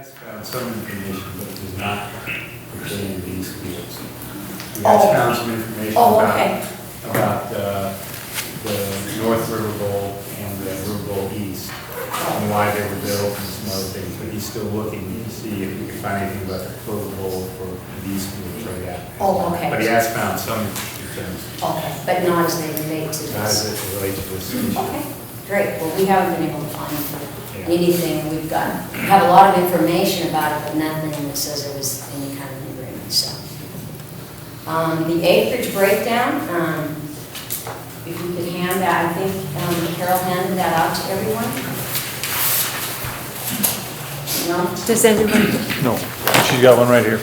has found some information, but it does not pertain to these schools. He has found some information about the North River Bowl and the River Bowl East, and why they were built and some other things, but he's still looking to see if he can find anything about the River Bowl for these schools right now. Oh, okay. But he has found some things, Okay, but not as they relate to not as this. it relates to this issue. Okay, great. Well, we haven't been able to find anything. We have a lot of information about it, but nothing that says there was any kind of agreement, so. The acreage breakdown, if you could hand that, I think Carol handed that out to everyone. No? Does everybody? No, she's got one right here.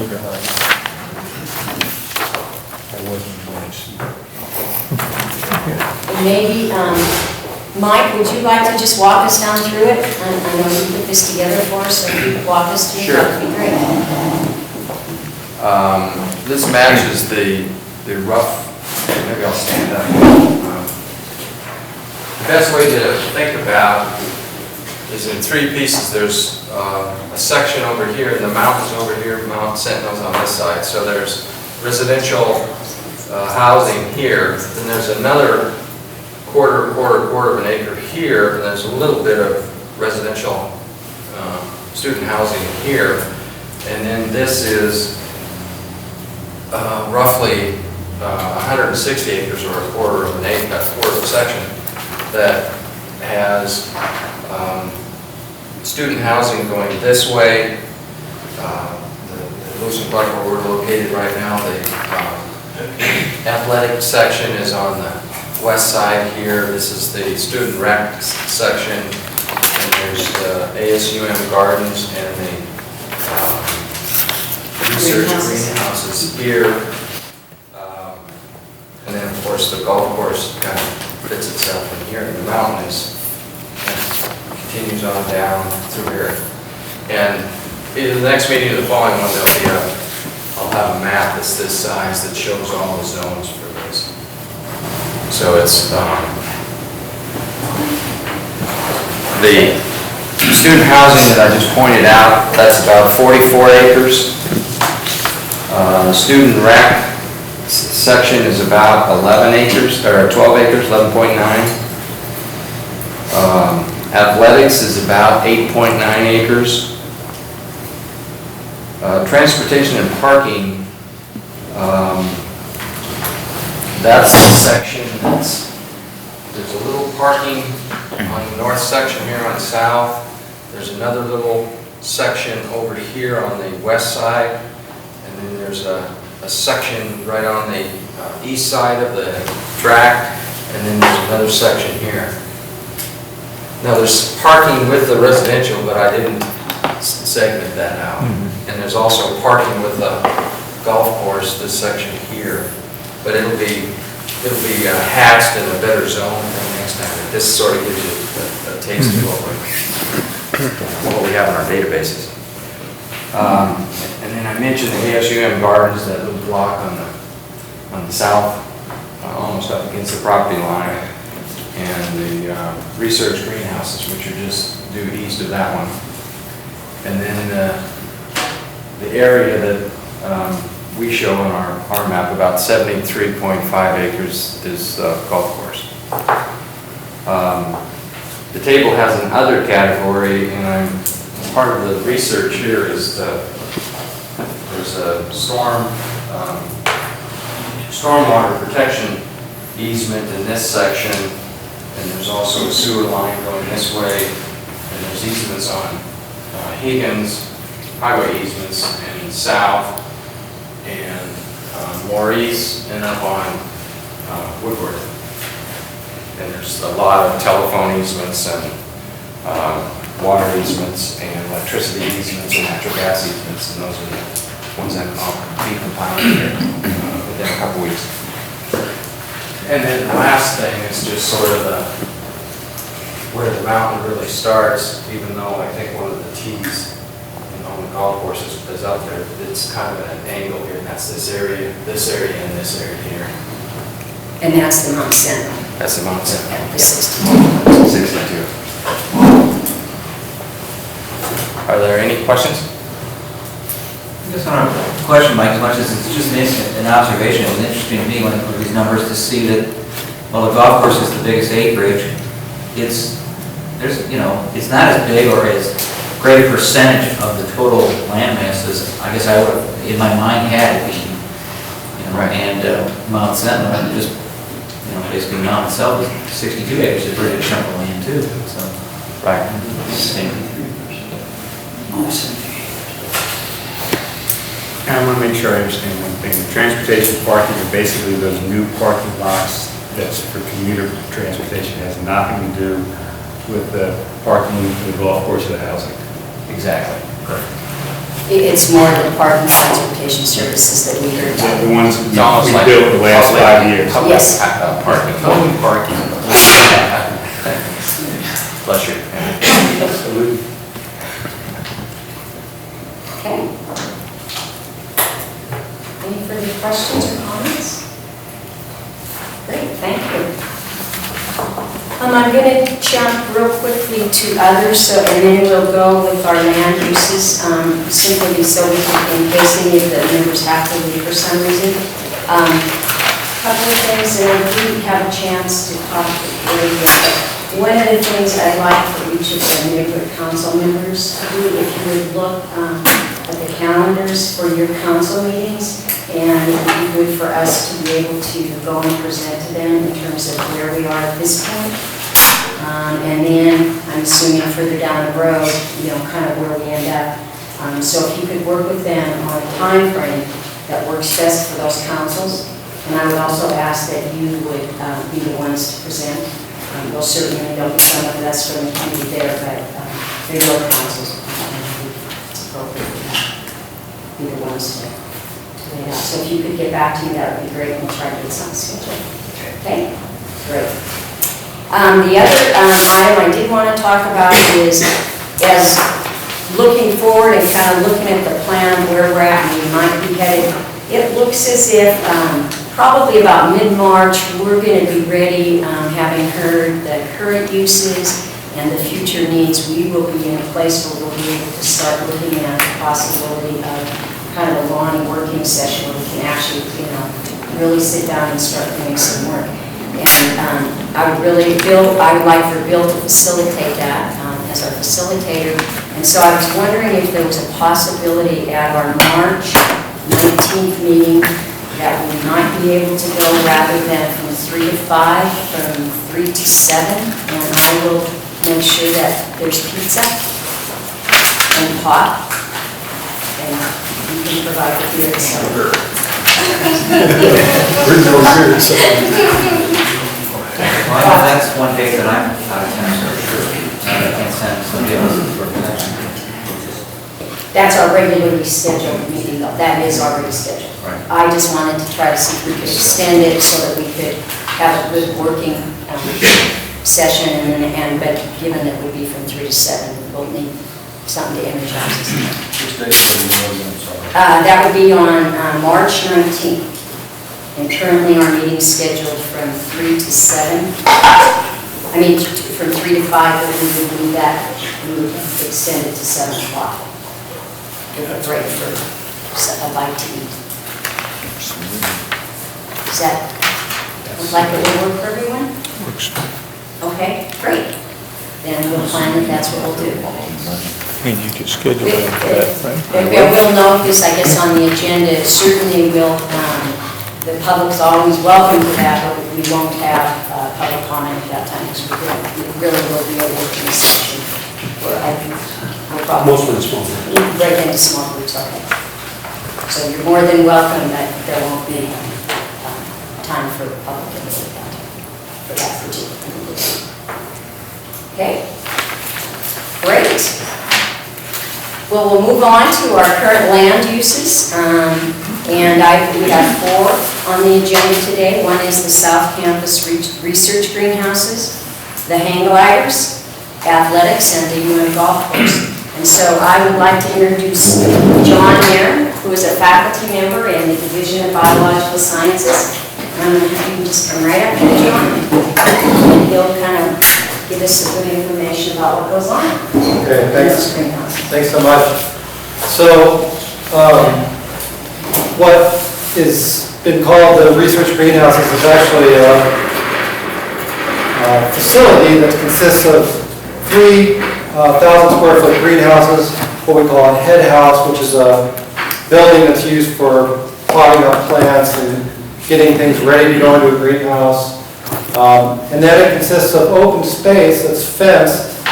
Okay. I wasn't going to see. Maybe, Mike, would you like to just walk us down through it? I know you put this together for us, so if you could walk us through it, Sure. that would be great. This matches the rough, maybe I'll stand up. The best way to think about is in three pieces. There's a section over here, and the mountains over here, Mount Sentinel's on this side. So there's residential housing here, then there's another quarter of an acre here, and there's a little bit of residential student housing here, and then this is roughly 160 acres, or a quarter of an acre, a quarter of a section that has student housing going this way. The Lucent Park where we're located right now, the athletic section is on the west side here. This is the student rec section, and there's the ASUM gardens and the research greenhouses here. And then, of course, the golf course kind of fits itself in here. And the mountain continues on down through here. And in the next meeting, the following one, there'll be I'll have a map that's this size that shows all the zones for this. So it's the student housing that I just pointed out, that's about 44 acres. The student rec section is about 11 acres, or 12 acres, 11.9. Athletics is about 8.9 acres. Transportation and parking, that's the section there's a little parking on the north section here on south. There's another little section over here on the west side. And then there's a section right on the east side of the track. And then there's another section here. Now there's parking with the residential, but I didn't segment that out. And there's also parking with the golf course, this section here. But it'll be hatched in a better zone than next time. This sort of gives you a taste of what we have in our databases. And then I mentioned the ASUM gardens, that little block on the south, almost up against the property line, and the research greenhouses, which are just due east of that one. And then the area that we show on our map, about 73.5 acres, is the golf course. The table has an other category, and part of the research here is there's a stormwater protection easement in this section, and there's also a sewer line going this way, and there's easements on Higgins, highway easements, and south, and Maurice, and up on Woodward. And there's a lot of telephone easements and water easements and electricity easements and natural gas easements, and those are the ones that I'll be compiling here within a couple weeks. And then the last thing is just sort of where the mountain really starts, even though I think one of the tees on the golf course is up there. It's kind of at an angle here, and that's this area, and this area here. And that's the Mount Sentinel. That's the Mount Sentinel. At the 62. 62. Are there any questions? Just on a question, Mike, as much as it's just an observation, it was interesting to me when I looked at these numbers to see that, well, the golf course is the biggest acreage. It's not as big or as great a percentage of the total land mass as I guess I would have, in my mind, had it being. Right. And Mount Sentinel, just, basically Mount itself is 62 acres, it's a pretty big chunk of land too, so. Right. Interesting. And I want to make sure I understand one thing. The transportation parking are basically those new parking lots that's for commuter transportation. It has nothing to do with the parking for the golf course or the housing. Exactly. Correct. It's more the parking transportation services that we heard about. The ones It's almost we like built the last public- 5 years. public Yes. Parking. Public parking. Bless you. Absolutely. Okay. Any further questions or comments? Great, thank you. I'm going to jump real quickly to others, and then we'll go with our land uses, simply so we can, in case any of the members have to leave for some reason. Couple of things, and I didn't have a chance to talk to Ray yet, but one of the things I'd like for each of the neighborhood council members to do, if you would look at the calendars for your council meetings, and it would be good for us to be able to go and present to them in terms of where we are at this point. And then, I'm assuming further down the road, kind of where we end up. So if you could work with them on a time frame that works best for those councils, and I would also ask that you would be the ones to present. We'll certainly know some of us from the committee there, but they're your councils. It's appropriate to be the ones to lay it out. So if you could get back to me, that would be great, and we'll try to get something scheduled. Okay? Great. The other item I did want to talk about is, as looking forward and kind of looking at the plan of where we're at and we might be headed, it looks as if probably about mid-March, we're going to be ready, having heard the current uses and the future needs. We will be in a place where we'll be able to start looking at the possibility of kind of a long working session where we can actually, really sit down and start doing some work. And I would like for Bill to facilitate that as our facilitator. And so I was wondering if there was a possibility at our March 19th meeting that we might be able to go rather than from 3 to 5, from 3 to 7. And I will make sure that there's pizza and pot. And you can provide the beer and soda. Well, I know that's one day that I'm out of town, so sure, I can't send somebody else for that. That's our regularly scheduled meeting, though. That is already scheduled. Right. I just wanted to try to see if we could extend it so that we could have a good working session, but given that we'd be from 3 to 7, we'll need something to energize us. That would be on March 19th. And currently our meeting's scheduled from 3 to 7. I mean, from 3 to 5, but we would do that, we would extend it to 7 o'clock. Give a break for a bite to eat. Does that look like it will work for everyone? Works. Okay, great. Then we'll plan that that's what we'll do. And you can schedule it for that, right? We'll note this, I guess, on the agenda. Certainly will, the public's always welcome to that, but we won't have public comment at that time because we really will be a working session. We'll probably Mostly small. break into small groups, okay. So you're more than welcome, but there won't be time for public input at that time for that particular meeting. Okay, great. Well, we'll move on to our current land uses. And we have 4 on the agenda today. One is the South Campus Research Greenhouses, the hang gliders, athletics, and the UN Golf Course. And so I would like to introduce John Mayer, who is a faculty member in the Division of Biological Sciences. And I'm going to have you just come right up here, John. And he'll kind of give us some good information about what goes on Okay, in thanks. those greenhouses. Thanks so much. So, what is been called the research greenhouses is actually a facility that consists of 3,000 square foot greenhouses, what we call a head house, which is a building that's used for potting up plants and getting things ready to go into a greenhouse. And then it consists of open space that's fenced,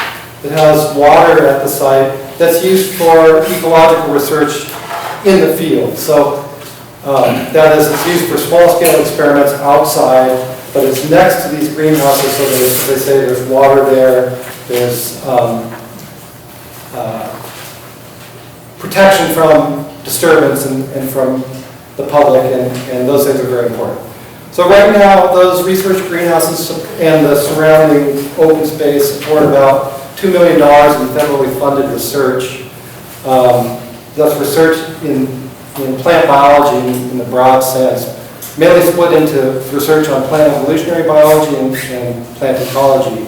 that has water at the site, that's used for ecological research in the field. So that is, it's used for small-scale experiments outside, but it's next to these greenhouses, so there's, as I say, there's water there, there's protection from disturbance and from the public, and those things are very important. So right now, those research greenhouses and the surrounding open space support about $2 million in federally funded research. That's research in plant biology in the broad sense, mainly split into research on plant evolutionary biology and plant ecology.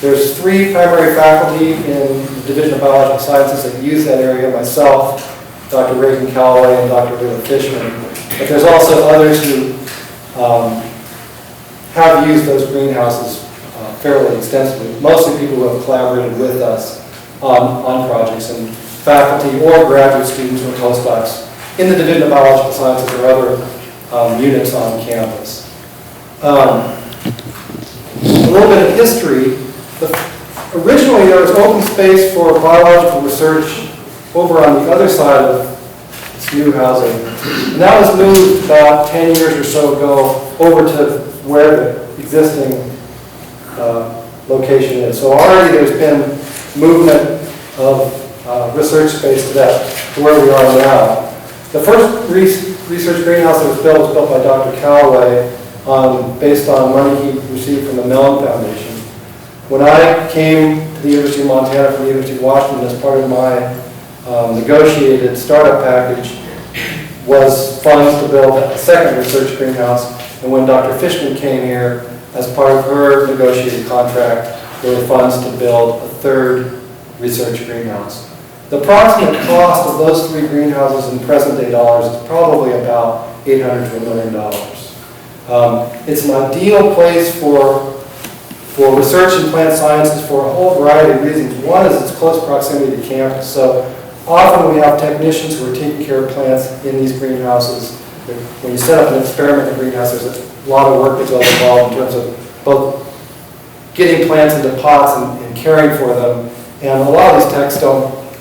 There's 3 primary faculty in the Division of Biological Sciences that use that area, myself, Dr. Reagan Calloway, and Dr. Lila Fishman. But there's also others who have used those greenhouses fairly extensively, mostly people who have collaborated with us on projects, and faculty or graduate students or postdocs in the Division of Biological Sciences or other units on campus. A little bit of history. Originally, there was open space for biological research over on the other side of this new housing. And that was moved about 10 years or so ago over to where the existing location is. So already there's been movement of research space to where we are now. The first research greenhouse that was built by Dr. Calloway based on money he received from the Mellon Foundation. When I came to the University of Montana from the University of Washington as part of my negotiated startup package was funds to build a second research greenhouse. And when Dr. Fishman came here as part of her negotiated contract, there were funds to build a third research greenhouse. The approximate cost of those 3 greenhouses in present day dollars is probably about $800 to $1 million. It's an ideal place for research in plant sciences for a whole variety of reasons. One is its close proximity to campus. So often we have technicians who are taking care of plants in these greenhouses. When you set up an experiment in a greenhouse, there's a lot of work that goes involved in terms of both getting plants into pots and caring for them. And a lot of these techs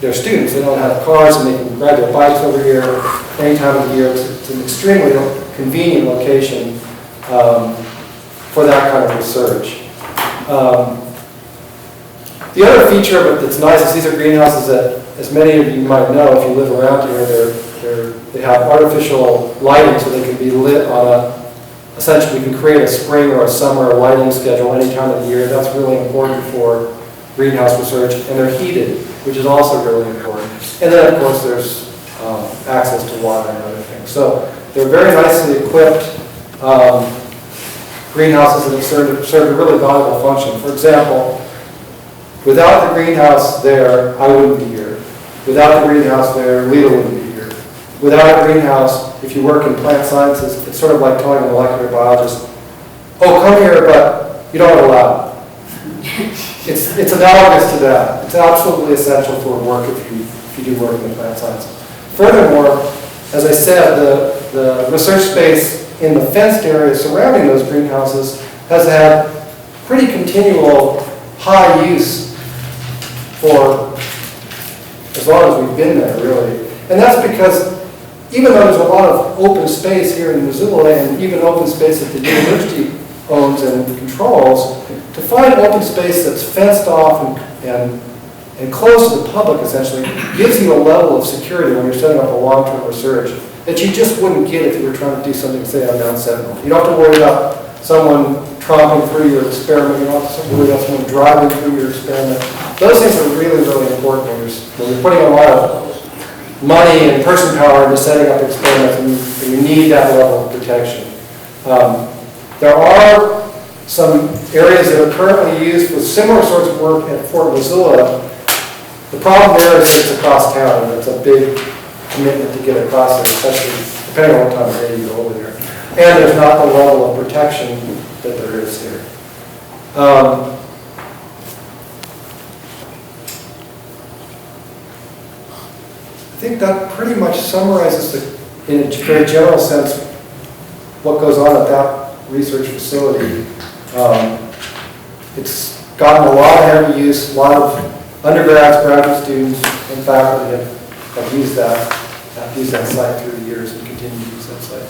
they're students, they don't have cars and they can ride their bikes over here any time of the year. It's an extremely convenient location for that kind of research. The other feature of it that's nice is these are greenhouses that, as many of you might know, if you live around here, they have artificial lighting so they can be lit on essentially we can create a spring or a summer lighting schedule any time of the year. That's really important for greenhouse research, and they're heated, which is also really important. And then, of course, there's access to water and other things. So they're very nicely equipped greenhouses that have served a really valuable function. For example, without the greenhouse there, I wouldn't be here. Without the greenhouse there, Lila wouldn't be here. Without a greenhouse, if you work in plant sciences, it's sort of like telling a molecular biologist, oh, come here, but you don't have a lab. It's analogous to that. It's absolutely essential for work if you do work in the plant sciences. Furthermore, as I said, the research space in the fenced area surrounding those greenhouses has had pretty continual high use for as long as we've been there, really. And that's because even though there's a lot of open space here in Missoula and even open space that the university owns and controls, to find open space that's fenced off and close to the public, essentially, gives you a level of security when you're setting up a long-term research that you just wouldn't get if you were trying to do something, say, on Mount Sentinel. You don't have to worry about someone tromping through your experiment. You don't have to worry about someone driving through your experiment. Those things are really, really important when you're putting a lot of money and person power into setting up experiments, and you need that level of protection. There are some areas that are currently used for similar sorts of work at Fort Missoula. The problem there is it's across town, and it's a big commitment to get across there, especially depending on what time of day you go over there. And there's not the level of protection that there is here. I think that pretty much summarizes, in a very general sense, what goes on at that research facility. It's gotten a lot of heavy use, a lot of undergrads, graduate students, and faculty have used that site through the years and continue to use that site.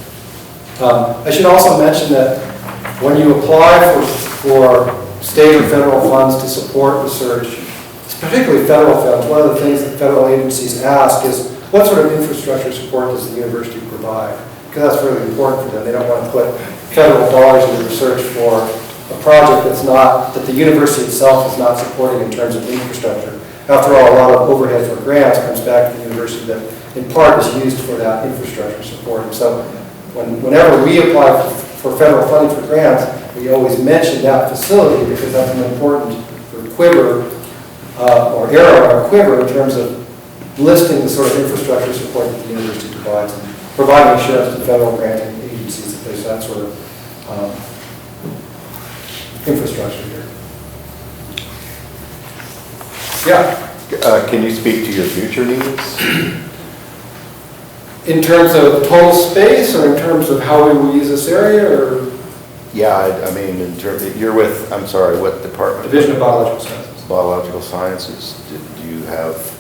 I should also mention that when you apply for state or federal funds to support research, particularly federal funds, one of the things that federal agencies ask is, what sort of infrastructure support does the university provide? Because that's really important for them. They don't want to put federal dollars into research for a project that the university itself is not supporting in terms of infrastructure. After all, a lot of overhead for grants comes back to the university that in part is used for that infrastructure support. And so whenever we apply for federal funding for grants, we always mention that facility because that's an important quiver or arrow on our quiver in terms of listing the sort of infrastructure support that the university provides and providing assurance to federal granting agencies that there's that sort of infrastructure here. Yeah? Can you speak to your future needs? In terms of total space or in terms of how we will use this area or? Yeah, I mean, in terms of, you're with, I'm sorry, what department? Division of Biological Sciences. Biological Sciences. Do you have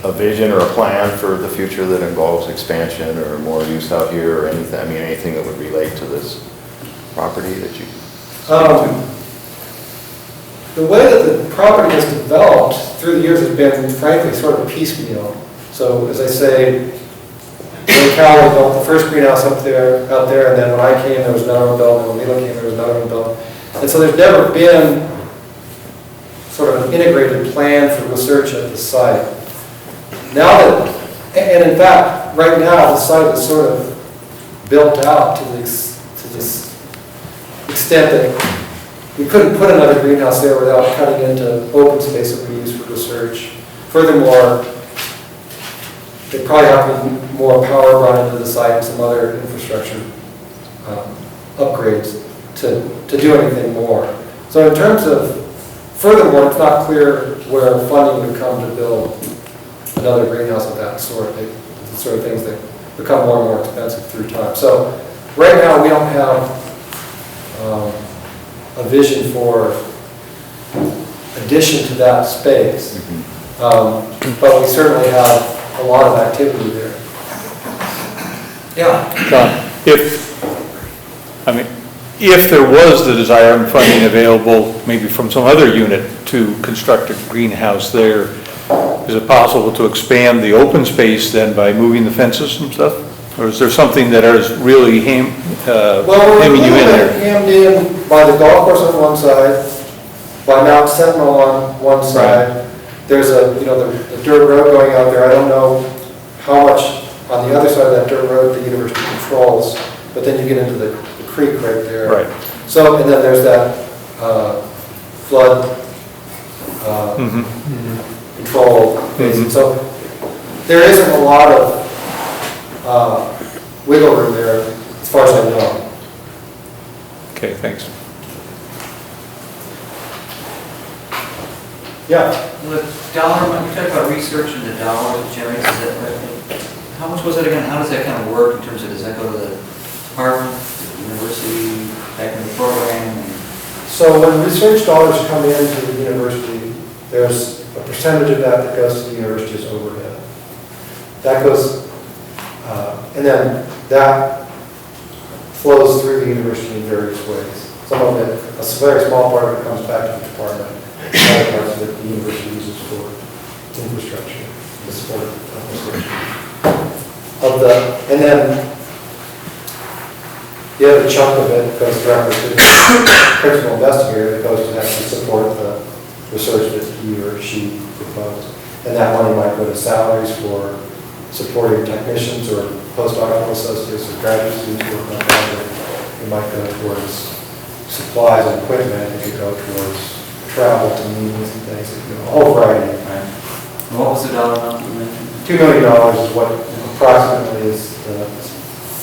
a vision or a plan for the future that involves expansion or more use out here or anything? I mean, anything that would relate to this property that you speak to? The way that the property has developed through the years has been, frankly, sort of piecemeal. So, as I say, when Cal built the first greenhouse out there, and then when I came, there was another one built, and when Leland came, there was another one built. And so there's never been sort of an integrated plan for research at the site. Now that, and in fact, right now, the site is sort of built out to this extent that we couldn't put another greenhouse there without cutting into open space that we use for research. Furthermore, there probably have to be more power run into the site and some other infrastructure upgrades to do anything more. So in terms of, furthermore, it's not clear where funding would come to build another greenhouse of that sort. The sort of things that become more and more expensive through time. So right now we don't have a vision for addition to that space, but we certainly have a lot of activity there. Yeah. John, if there was the desire and funding available, maybe from some other unit to construct a greenhouse there, is it possible to expand the open space then by moving the fences and stuff? Or is there something that is really hemming you in there? Hammed in by the golf course on one side, by Mount Sentinel on one side. Right. There's the dirt road going out there. I don't know how much on the other side of that dirt road the university controls, but then you get into the creek right there. Right. So, and then there's that flood control basin. So there isn't a lot of wiggle room there, as far as I know. Okay, thanks. Yeah. The dollar, when you talk about research and the dollar that generates, how much was that again? How does that kind of work in terms of, does that go to the department, the university, back in the program? So when research dollars come into the university, there's a percentage of that goes to the university's overhead. That goes, and then that flows through the university in various ways. Some of it, a very small part of it comes back to the department. Other parts of it the university uses for infrastructure, the support of research. And then the other chunk of it goes directly to the principal investigator that goes to actually support the research that he or she proposed. And that money might go to salaries for supporting technicians or postdoctoral associates or graduate students working on projects, it might go towards supplies and equipment, it could go towards travel to meetings and things, a whole variety. And what was the dollar amount you mentioned? $2 million is what approximately is the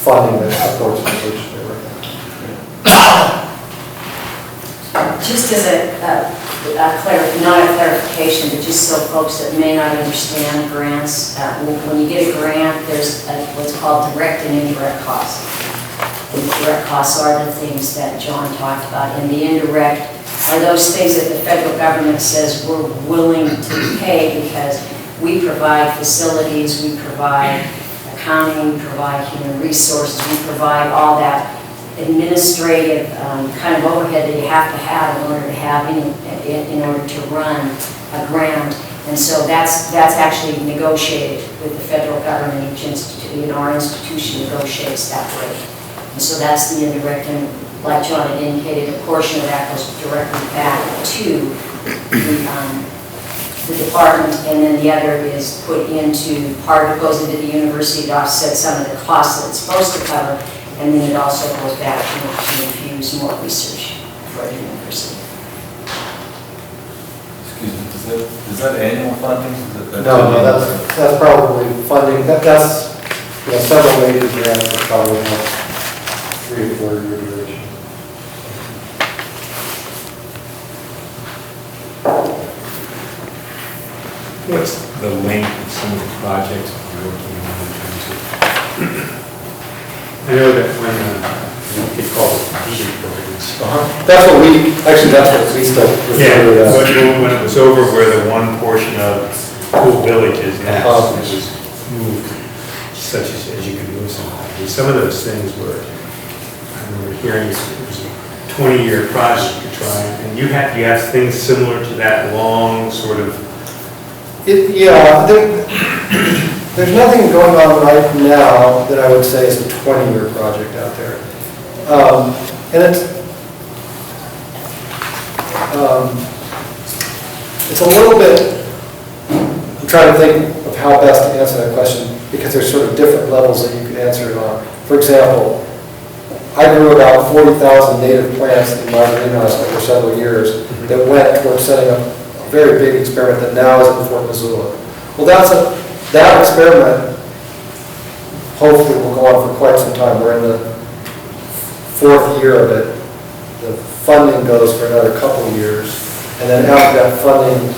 funding that supports the research there right now. Just as not a clarification, but just so folks that may not understand grants, when you get a grant, there's what's called direct and indirect costs. The direct costs are the things that John talked about, and the indirect are those things that the federal government says we're willing to pay because we provide facilities, we provide accounting, we provide human resources, we provide all that administrative kind of overhead that you have in order to have in order to run a grant. And so that's actually negotiated with the federal government. Each institute, our institution negotiates that rate. And so that's the indirect, and like John had indicated, a portion of that goes directly back to the department, and then the other is put into, part goes into the university to offset some of the costs that it's supposed to cover, and then it also goes back to infuse more research for the university. Excuse me, is that annual funding? No, that's probably funding, that's, several major grants that probably have 3 or 4 year duration. What's the length of some of the projects you're working on in terms of? I know that when it's called strategic buildings. That's what we still Yeah, refer to as. when it was over where the one portion of Pool Village is now, it was moved such as you could move something. And some of those things were, I remember hearing it was a 20-year project to try, and you have things similar to that long sort of. There's nothing going on right now that I would say is a 20-year project out there. And it's a little bit, I'm trying to think of how best to answer that question, because there's sort of different levels that you could answer it on. For example, I grew about 40,000 native plants in my greenhouse over several years that went towards setting up a very big experiment that now is in Fort Missoula. Well, that experiment hopefully will go on for quite some time. We're in the 4th year of it. The funding goes for another couple of years. And then after that funding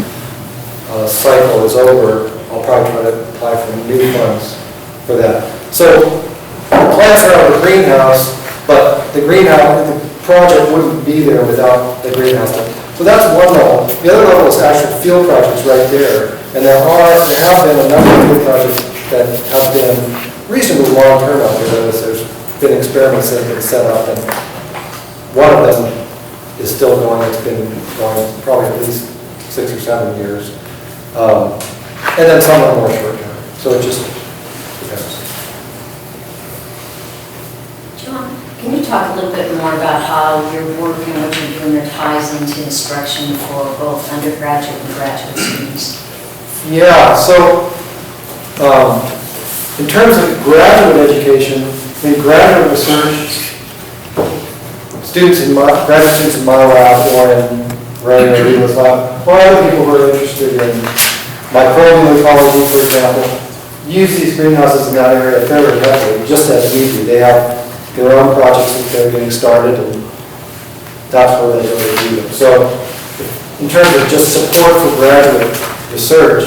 cycle is over, I'll probably try to apply for new funds for that. So the plants are out of the greenhouse, but the project wouldn't be there without the greenhouse. So that's one level. The other level is actual field projects right there. And there have been a number of field projects that have been reasonably long-term out there. There's been experiments that have been set up, and one of them is still going. It's been going probably at least 6 or 7 years. And then some are more short-term. So it just depends. John, can you talk a little bit more about how your work and what you're doing that ties into instruction for both undergraduate and graduate students? Yeah, so in terms of graduate education, graduate research, graduate students in my lab or in Ray or Reba's lab, or other people who are interested in microbial ecology, for example, use these greenhouses in that area fairly heavily, just as we do. They have their own projects that they're getting started, and that's where they really do them. So in terms of just support for graduate research,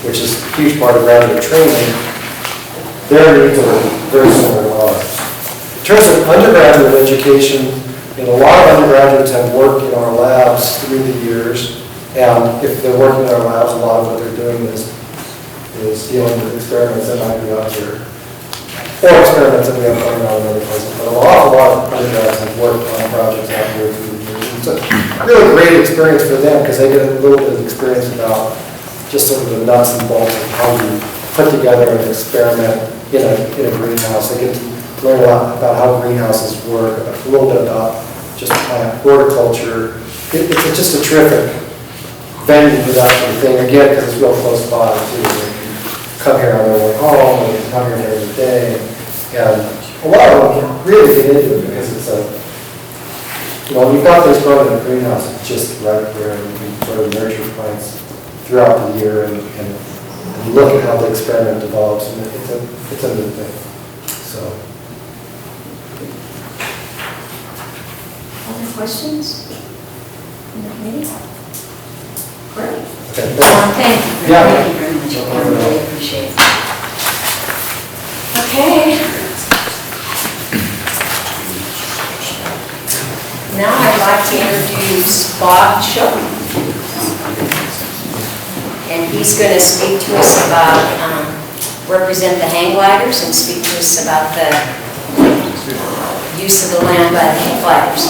which is a huge part of graduate training, their needs are very similar to ours. In terms of undergraduate education, a lot of undergraduates have worked in our labs through the years, and if they're working in our labs, a lot of what they're doing is dealing with experiments that might be out here, or experiments that we have going on in other places. But a lot of undergrads have worked on projects out here through the years. It's a really great experience for them because they get a little bit of experience about just sort of the nuts and bolts of how you put together an experiment in a greenhouse. They get to learn a lot about how greenhouses work, a little bit about just plant horticulture. It's just a terrific venue for that sort of thing, again, because it's real close by, too. They can come here on their way home, they can come here every day, and a lot of them can really get into it because it's a, we've got this growing in the greenhouse just right where we can sort of nurture plants throughout the year and look at how the experiment develops, and it's a new thing, so. Other questions? In the meeting? Great. Okay, Thank you. Yeah. Thank you very much. I really appreciate it. Okay. Now I'd like to introduce Bob Shook. And he's going to speak to us about, represent the hang gliders and speak to us about the use of the land by the hang gliders.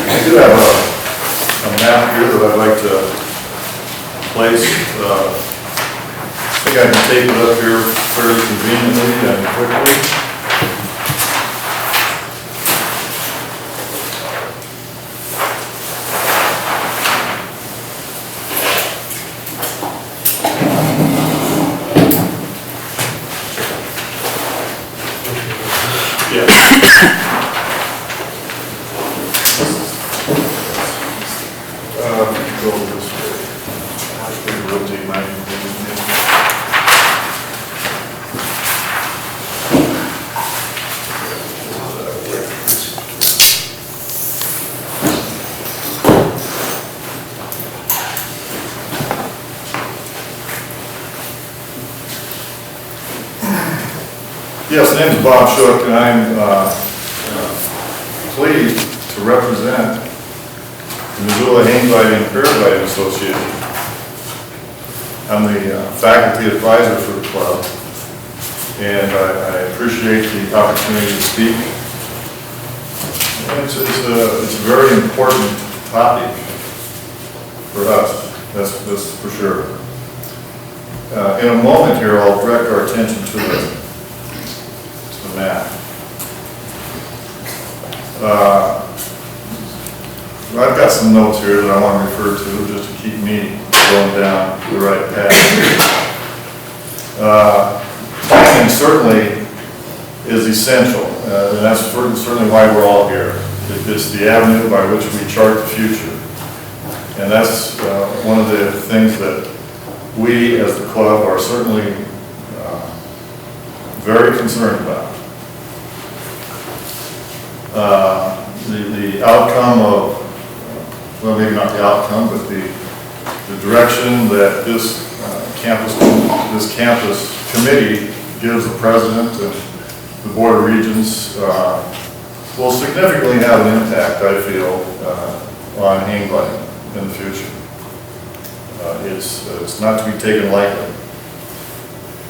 I do have a map here that I'd like to place. I think I can take it up here fairly conveniently and quickly. Yeah. Go this way. Rotate my. Yes, my name is Bob Shook, and I'm pleased to represent the Missoula Hang Gliding and Paragliding Association. I'm the faculty advisor for the club, and I appreciate the opportunity to speak. And it's a very important topic for us, that's for sure. In a moment here, I'll direct our attention to the map. I've got some notes here that I want to refer to just to keep me going down the right path. Planning certainly is essential, and that's certainly why we're all here. It's the avenue by which we chart the future. And that's one of the things that we as the club are certainly very concerned about. The outcome of, well, maybe not the outcome, but the direction that this campus committee gives the president and the Board of Regents will significantly have an impact, I feel, on hang gliding in the future. It's not to be taken lightly.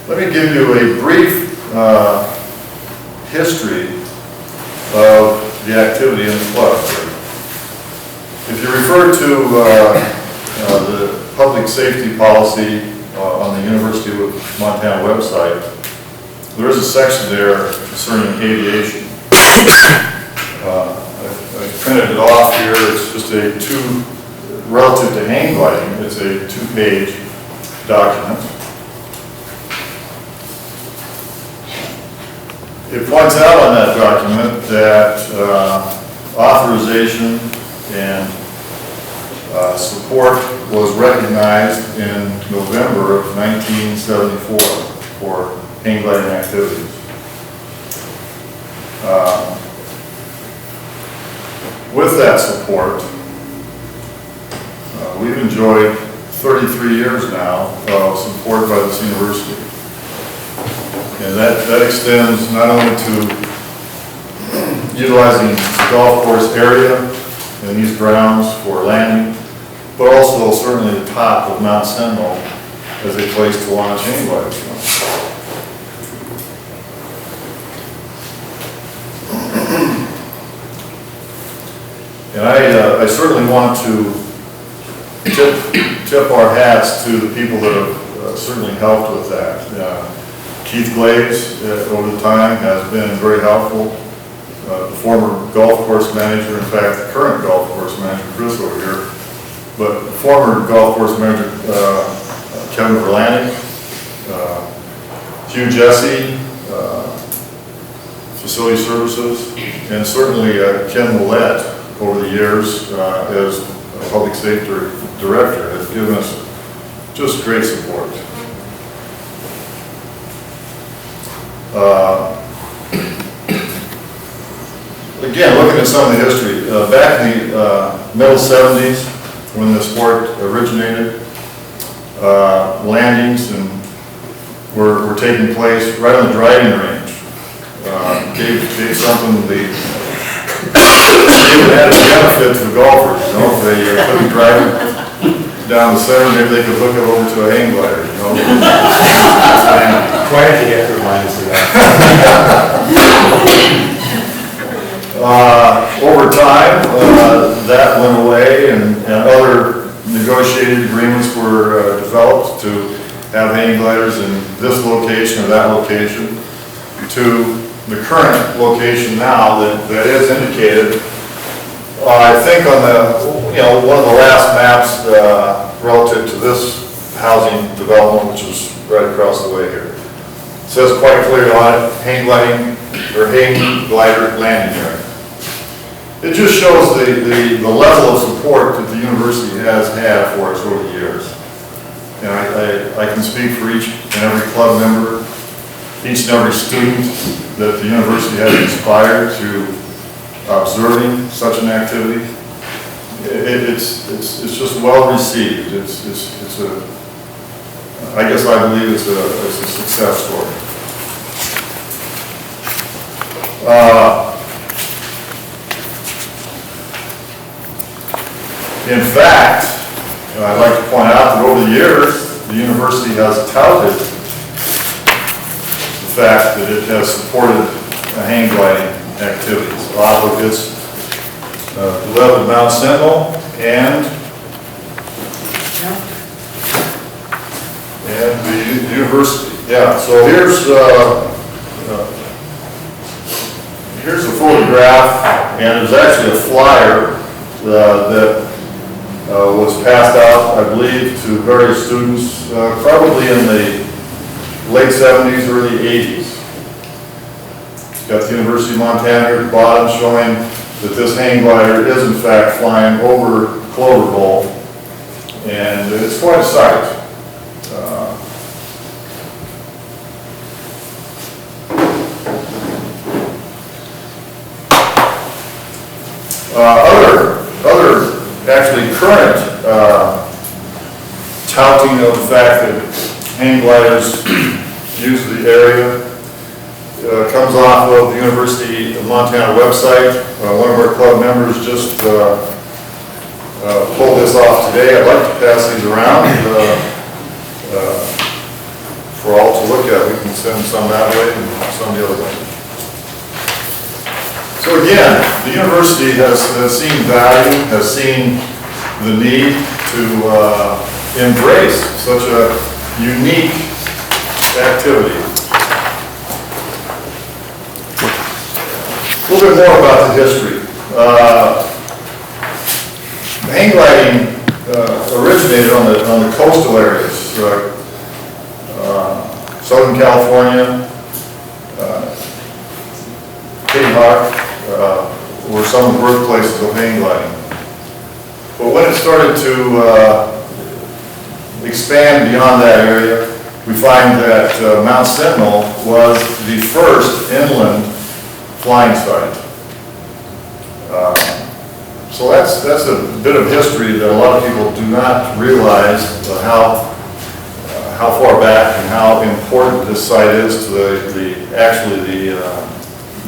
Let me give you a brief history of the activity in the club. If you refer to the public safety policy on the University of Montana website, there is a section there concerning aviation. I printed it off here. It's just relative to hang gliding, it's a 2-page document. It points out on that document that authorization and support was recognized in November of 1974 for hang gliding activities. With that support, we've enjoyed 33 years now of support by this university. And that extends not only to utilizing the golf course area and these grounds for landing, but also certainly the top of Mount Sentinel as a place to launch hang gliders from. And I certainly want to tip our hats to the people that have certainly helped with that. Keith Glades, over the time, has been very helpful. The former golf course manager, in fact, the current golf course manager, Chris over here, but the former golf course manager, Kevin Verlanik, Hugh Jesse, Facility Services, and certainly Ken Willett over the years as a public safety director has given us just great support. Again, looking at some of the history, back in the middle 70s, when the sport originated, landings were taking place right on the driving range. Gave something the added benefit to the golfers. You know, if they couldn't drive down the center, maybe they could hook it over to a hang glider. You know, Why did you get to remind us of that? Over time, that went away, and other negotiated agreements were developed to have hang gliders in this location or that location, to the current location now that is indicated. I think on the, one of the last maps relative to this housing development, which is right across the way here, it says quite clearly on it, hang gliding or hang glider landing area. It just shows the level of support that the university has had for us over the years. And I can speak for each and every club member, each and every student that the university has inspired to observing such an activity. It's just well received. It's a, I guess I believe it's a success story. In fact, I'd like to point out that over the years, the university has touted the fact that it has supported hang gliding activities. A lot of it's beloved Mount Sentinel and the university. Yeah, so here's a photograph, and there's actually a flyer that was passed out, I believe, to various students, probably in the late 70s, early 80s. It's got the University of Montana here at the bottom showing that this hang glider is in fact flying over Clover Bowl, and it's quite a sight. Other actually current touting of the fact that hang gliders use the area comes off of the University of Montana website. One of our club members just pulled this off today. I'd like to pass these around for all to look at. We can send some that way and some the other way. So again, the university has seen value, has seen the need to embrace such a unique activity. A little bit more about the history. Hang gliding originated on the coastal areas, Southern California, Cape Hawk, were some of the birthplaces of hang gliding. But when it started to expand beyond that area, we find that Mount Sentinel was the first inland flying site. So that's a bit of history that a lot of people do not realize how far back and how important this site is to the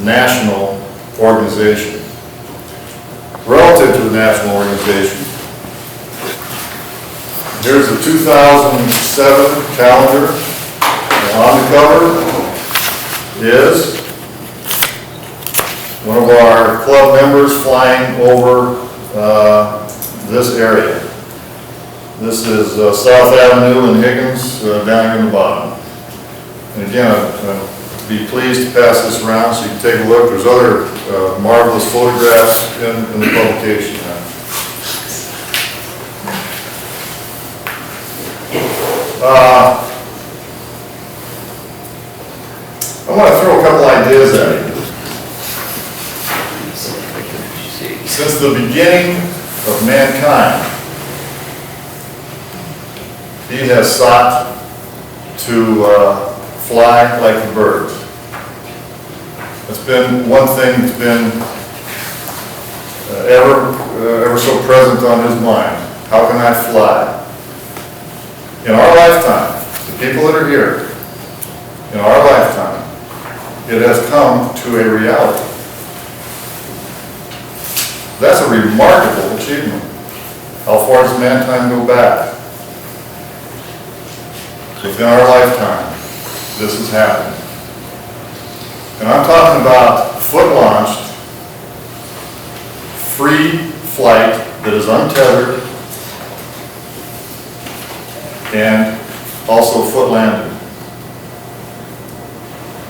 national organization. Relative to the national organization, here's the 2007 calendar. And on the cover is one of our club members flying over this area. This is South Avenue and Higgins, down here in the bottom. And again, I'd be pleased to pass this around so you can take a look. There's other marvelous photographs in the publication. I want to throw a couple ideas at you. Since the beginning of mankind, he has sought to fly like the birds. That's been one thing that's been ever so present on his mind. How can I fly? In our lifetime, the people that are here, in our lifetime, it has come to a reality. That's a remarkable achievement. How far does mankind go back? Within our lifetime, this has happened. And I'm talking about foot-launched, free flight that is untethered and also foot-landed.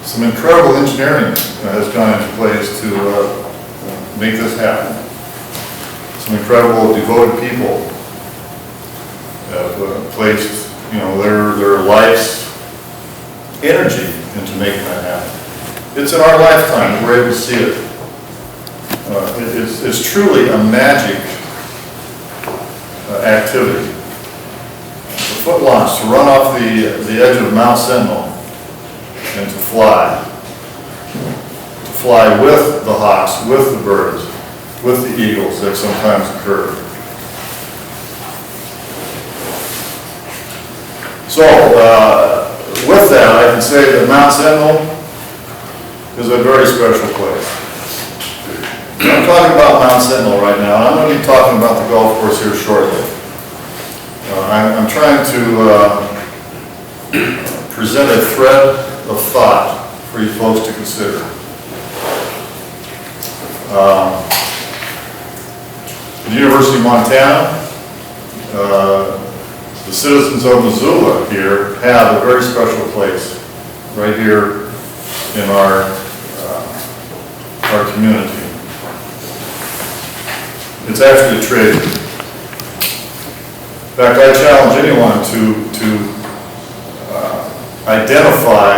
Some incredible engineering has gone into place to make this happen. Some incredible devoted people have placed, their life's energy into making that happen. It's in our lifetime that we're able to see it. It's truly a magic activity. The foot launch, to run off the edge of Mount Sentinel and to fly with the hawks, with the birds, with the eagles that sometimes occur. So, with that, I can say that Mount Sentinel is a very special place. I'm talking about Mount Sentinel right now, and I'm going to be talking about the golf course here shortly. I'm trying to present a thread of thought for you folks to consider. The University of Montana, the citizens of Missoula here have a very special place right here in our community. It's actually a treasure. In fact, I challenge anyone to identify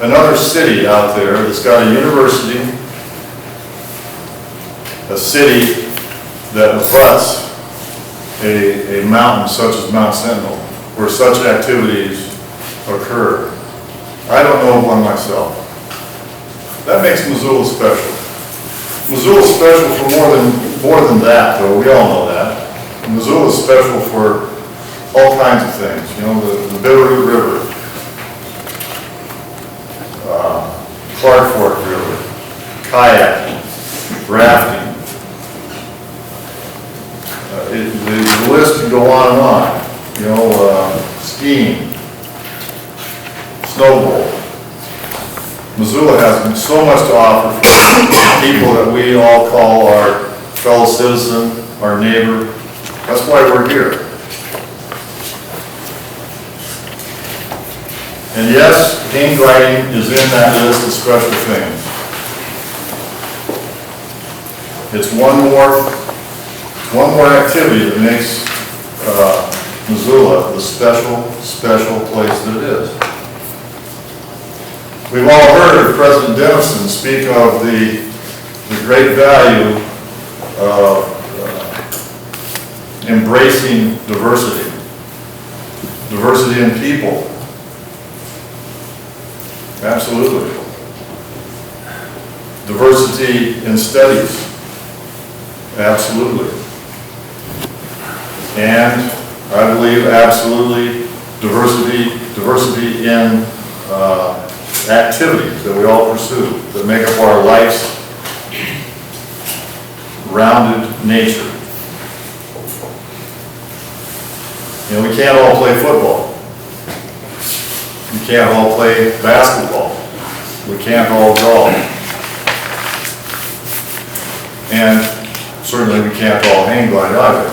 another city out there that's got a university, a city that abuts a mountain such as Mount Sentinel, where such activities occur. I don't know of one myself. That makes Missoula special. Missoula's special for more than that, though. We all know that. Missoula's special for all kinds of things. The Bitterroot River, Clark Fork River, kayaking, rafting. The list can go on and on. Skiing, snowboard. Missoula has so much to offer for people that we all call our fellow citizen, our neighbor. That's why we're here. And yes, hang gliding is in that list of special things. It's one more activity that makes Missoula the special place that it is. We've all heard of President Denison speak of the great value of embracing diversity in people. Absolutely. Diversity in studies. Absolutely. And I believe absolutely diversity in activities that we all pursue that make up our life's rounded nature. We can't all play football. We can't all play basketball. We can't all golf. And certainly we can't all hang glide either.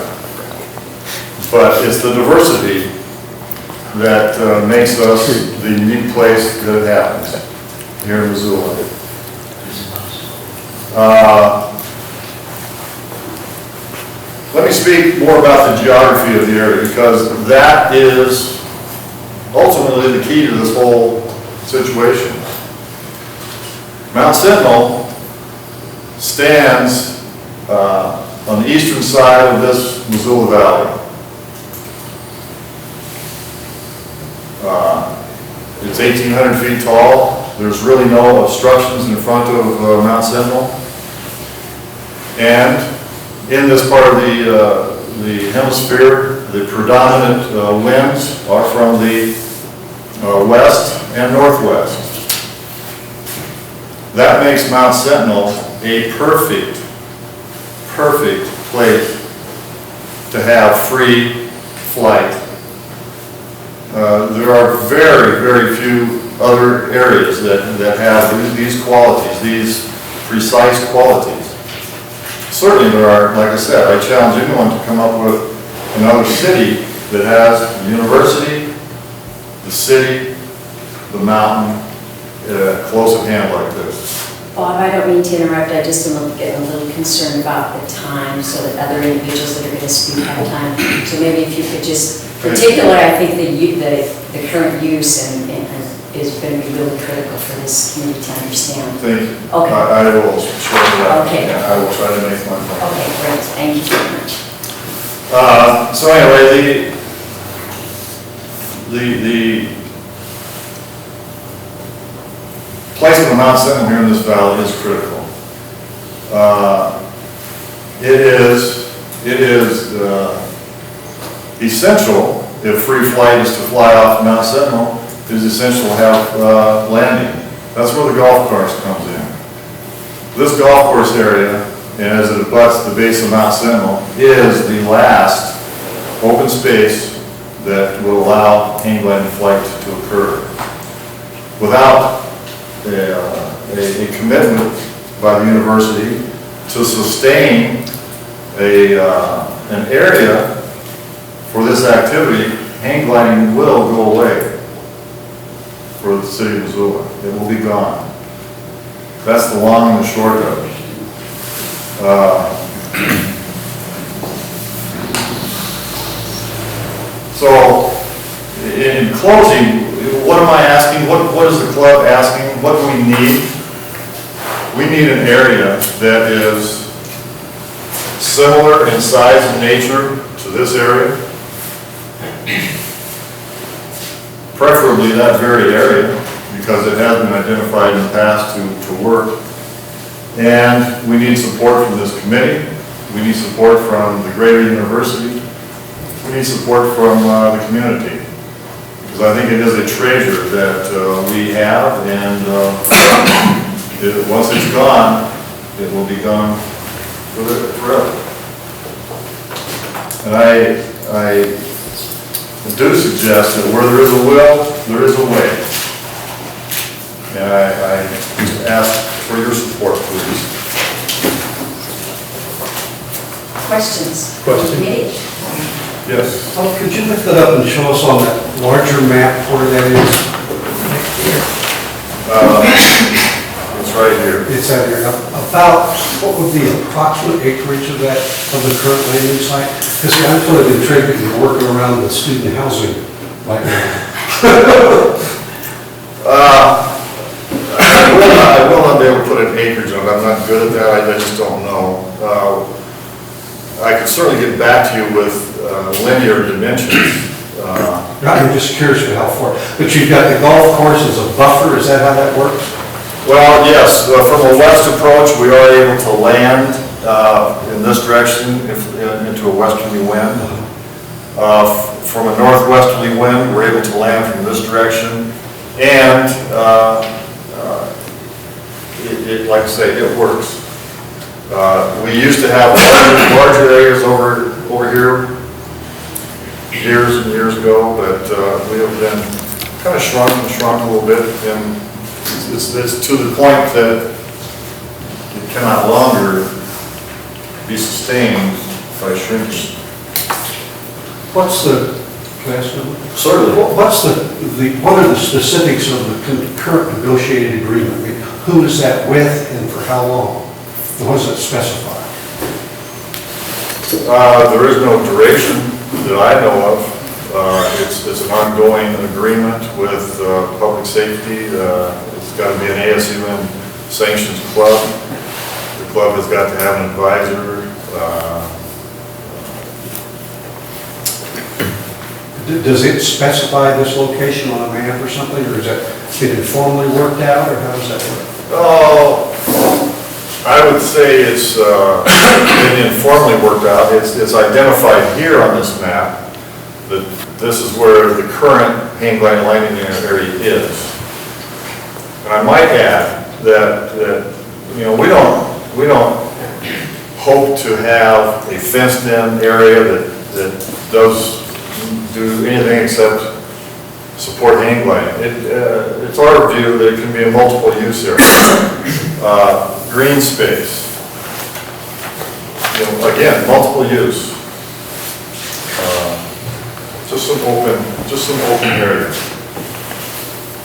but it's the diversity that makes us the unique place that it happens here in Missoula. Let me speak more about the geography of the area, because that is ultimately the key to this whole situation. Mount Sentinel stands on the eastern side of this Missoula Valley. It's 1,800 feet tall. There's really no obstructions in front of Mount Sentinel. And in this part of the hemisphere, the predominant winds are from the west and northwest. That makes Mount Sentinel a perfect place to have free flight. There are very few other areas that have these qualities, these precise qualities. Certainly there are, like I said, I challenge anyone to come up with another city that has the university, the city, the mountain, close at hand like this. Bob, I don't mean to interrupt, I just am getting a little concerned about the time, so that other individuals that are going to speak have time. So maybe if you could just, particularly, I think the current use and is going to be really critical for this community to understand. Thank you. Okay. I will shorten that. Okay. I will try to make my point. Okay, great, thank you very much. So anyway, the placement of Mount Sentinel here in this valley is critical. It is essential, if free flight is to fly off Mount Sentinel, it is essential to have landing. That's where the golf course comes in. This golf course area, as it abuts the base of Mount Sentinel, is the last open space that will allow hang gliding flight to occur. Without a commitment by the university to sustain an area for this activity, hang gliding will go away for the city of Missoula. It will be gone. That's the long and the short of it. So, in closing, what am I asking? What is the club asking? What do we need? We need an area that is similar in size and nature to this area. Preferably that very area, because it has been identified in the past to work. And we need support from this committee. We need support from the greater university. We need support from the community. Because I think it is a treasure that we have, and once it's gone, it will be gone forever. And I do suggest that where there is a will, there is a way. And I ask for your support, please. Questions? Question. Committee? Yes. Oh, could you lift that up and show us on that larger map where that is? It's right here. It's out here. About, what would be approximate acreage of that, of the current landing site? Because I'm totally intrigued that you're working around the student housing right now. I will not be able to put an acreage on it. I'm not good at that. I just don't know. I could certainly get back to you with linear dimensions. I'm just curious about how far. But you've got the golf course as a buffer, is that how that works? Well, yes, from a west approach, we are able to land in this direction into a westerly wind. From a northwesterly wind, we're able to land from this direction. And like I say, it works. We used to have larger areas over here years and years ago, but we have been kind of shrunk a little bit, and it's to the point that it cannot longer be sustained by shrinking. What's the, can I ask you? Certainly. What's what are the specifics of the current negotiated agreement? I mean, who is that with and for how long? And what does it specify? There is no duration that I know of. It's an ongoing agreement with public safety. It's got to be an ASUN sanctioned club. The club has got to have an advisor. Does it specify this location on a map or something, or is that been informally worked out, or how does that work? Oh, I would say it's been informally worked out. It's identified here on this map that this is where the current hang gliding landing area is. And I might add that you know, we don't hope to have a fenced-in area that does do anything except support hang gliding. It's our view that it can be a multiple use area. Green space. You know, again, multiple use. Just some open area.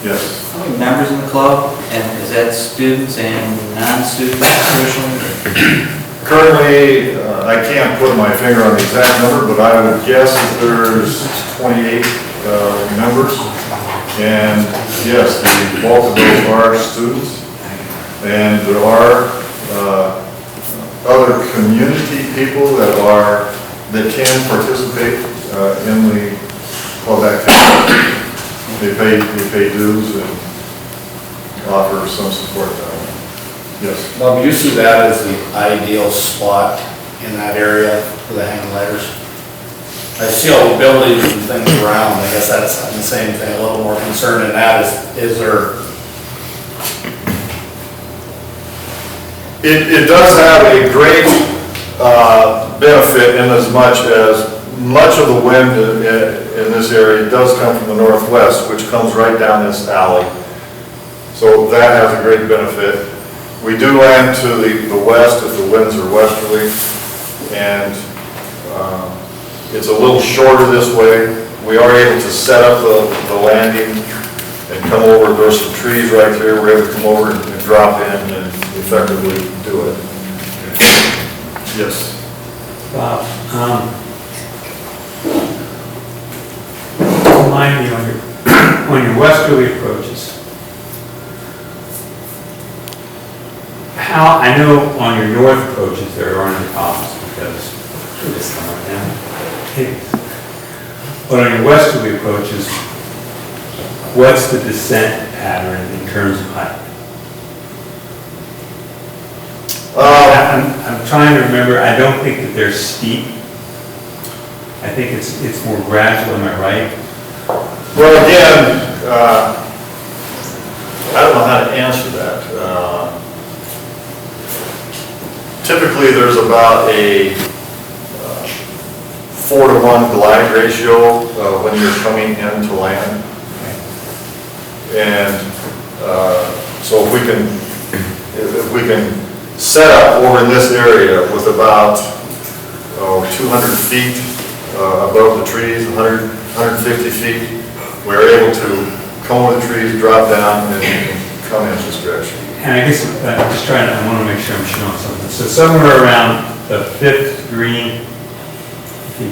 Yes. How many members in the club, and is that students and non-students traditionally? Currently, I can't put my finger on the exact number, but I would guess that there's 28 members. And yes, the bulk of those are students. And there are other community people that can participate in the club activity. They pay dues and offer some support that way. Yes. Bob, you see that as the ideal spot in that area for the hang gliders? I see all the buildings and things around, I guess that's the same thing, a little more concern in that is there... It does have a great benefit in as much of the wind in this area does come from the northwest, which comes right down this alley. So that has a great benefit. We do land to the west if the winds are westerly, and it's a little shorter this way. We are able to set up the landing and come over. There's some trees right here. We're able to come over and drop in and effectively do it. Yes. Bob, remind me on your westerly approaches, I know on your north approaches there aren't any problems because it's coming down. But on your westerly approaches, what's the descent pattern in terms of height? I'm trying to remember. I don't think that they're steep. I think it's more gradual. Am I right? Well, again, I don't know how to answer that. Typically, there's about a 4-to-1 glide ratio when you're coming into land. And so if we can set up over in this area with about 200 feet above the trees, 150 feet, we're able to come over the trees, drop down, and come in this direction. And I guess I'm just trying to, I want to make sure I'm showing something. So somewhere around the 5th green, you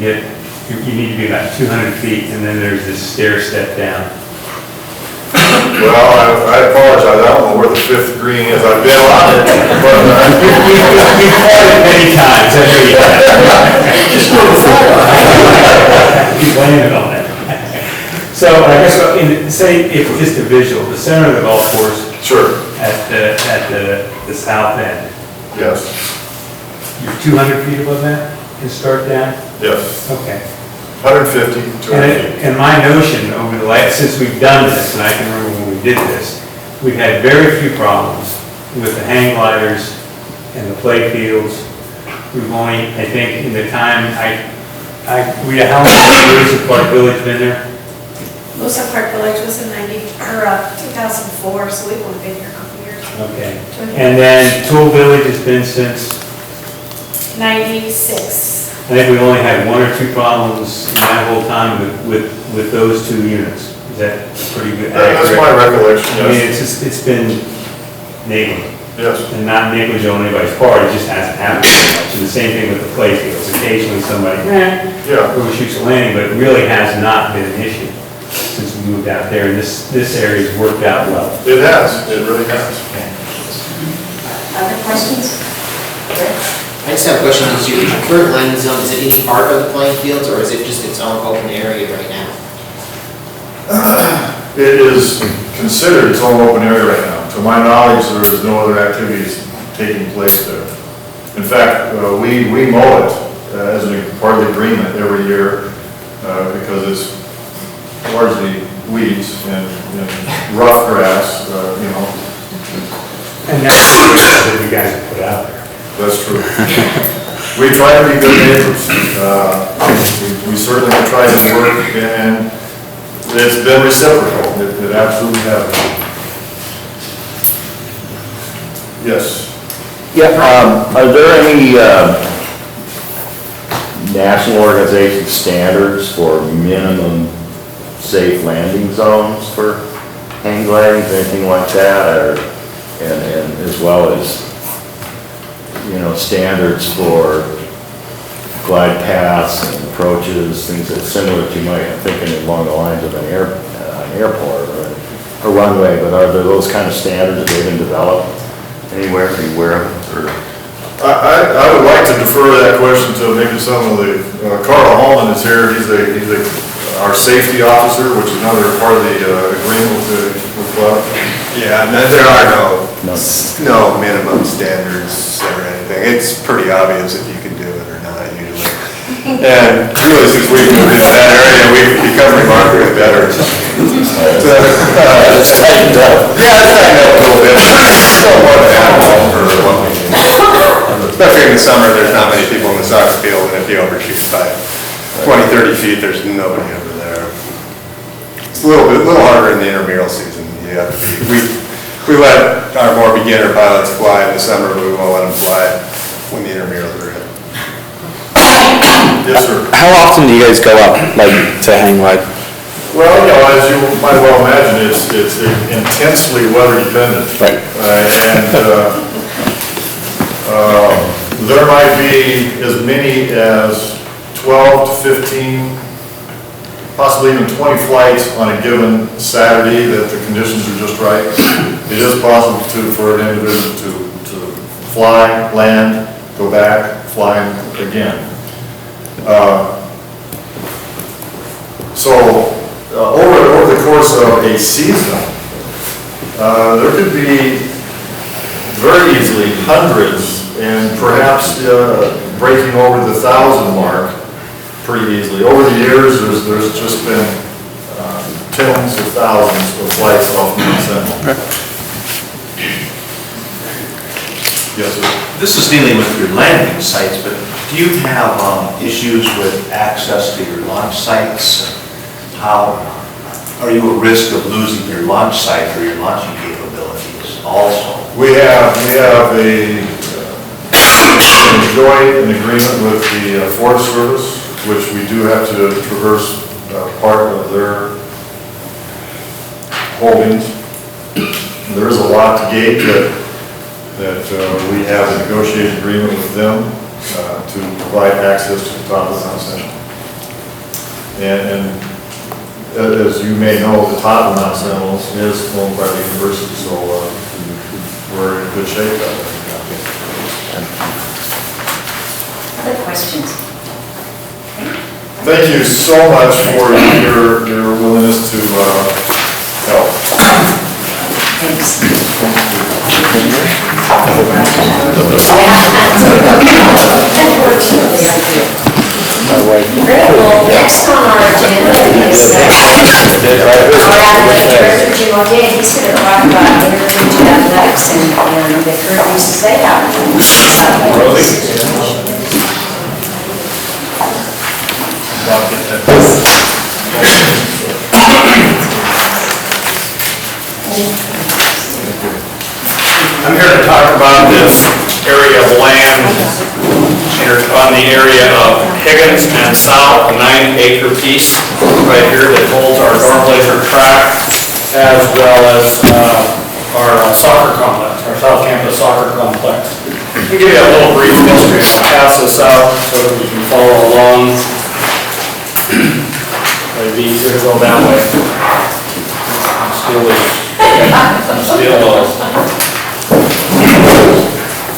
need to be about 200 feet, and then there's this stair step down. Well, I apologize, I don't know where the 5th green is, I've been on it, but We've played it many times, I know you have. Just go to the fire. Keep blaming it on it. So I guess, say, if just a visual, the center of the golf course sure, at the south end, yes, you're 200 feet above that and start down? yes, Okay. 150, 200 feet. And my notion over the last, since we've done this, and I can remember when we did this, we've had very few problems with the hang gliders and the play fields. We've only, I think, in the time, how many years has Clark Village been there? Most of Park Village was in 2004, so we've only been here a couple years. Okay. And then Tool Village has been since? 96. I think we only had one or two problems that whole time with those two units. Is that pretty good? That's my recollection, I mean, yes. it's been negligent, Yes. and not negligent on anybody's part, it just hasn't happened so much. And the same thing with the play fields, occasionally somebody, Yeah. overshoots a landing, but it really has not been an issue since we moved out there, and this area's worked out well. It has, it really has. Other questions? Rick? I just have a question, is your current landing zone, is it any part of the playing fields, or is it just its own open area right now? It is considered its own open area right now. To my knowledge, there is no other activities taking place there. In fact, we mow it as a part of the agreement every year because it's largely weeds and rough grass, you know. And that's what you guys have put out there. That's true. We try to be good neighbors. We certainly try to work, and it's been reciprocal. It absolutely has been. Yes. Yeah, are there any national organization standards for minimum safe landing zones for hang glidings, anything like that? Or, and as well as, you know, standards for glide paths and approaches, things that similar to, I'm thinking along the lines of an airport or a runway, but are there those kind of standards that they've been developed anywhere, are you aware of? Or? I would like to defer that question to maybe some of the, Carl Hallman is here, he's our safety officer, which is another part of the agreement with club. Yeah, no, there are no minimum standards or anything. It's pretty obvious if you can do it or not usually. And really, since we moved into that area, we've become remarkably better. It's tightened up. Yeah, it's tightened up a little bit. Still more than ample for what we do. Especially in the summer, there's not many people in the soccer field, and if you overshoot by 20, 30 feet, there's nobody over there. It's a little harder in the intramural season. You have to be, we let our more beginner pilots fly in the summer, but we won't let them fly when the intramurals are in. Yes, sir. How often do you guys go up, like, to hang glide? Well, you know, as you might well imagine, it's intensely weather dependent. Right. There might be as many as 12 to 15, possibly even 20 flights on a given Saturday that the conditions are just right. It is possible for an individual to fly, land, go back, fly again. Over the course of a season, there could be very easily hundreds and perhaps breaking over the 1,000 mark pretty easily. Over the years, there's just been tens of thousands of flights off Mount Sentinel. Yes, sir. This is dealing with your landing sites, but do you have issues with access to your launch sites? How are you at risk of losing your launch site or your launching capabilities also? We have enjoy an agreement with the Forest Service, which we do have to traverse part of their holdings. There is a locked gate that we have a negotiated agreement with them to provide access to the top of Mount Sentinel. And as you may know, the top of Mount Sentinel is owned by the university, so we're in good shape that way. Other questions? Thank you so much for your willingness to help. Thanks. Great, well, next on our agenda is our athletic director, Jim O'Day. He's going to talk about intercollegiate athletics and the current uses they have. I'm here to talk about this area of land on the area of Higgins and South, a 9-acre piece right here that holds our Dorn Blazer track as well as our soccer complex, our South Campus soccer complex. I'll give you a little brief history. I'll pass this out so that we can follow along. It'd be easier to go that way. Steal these. Steal those.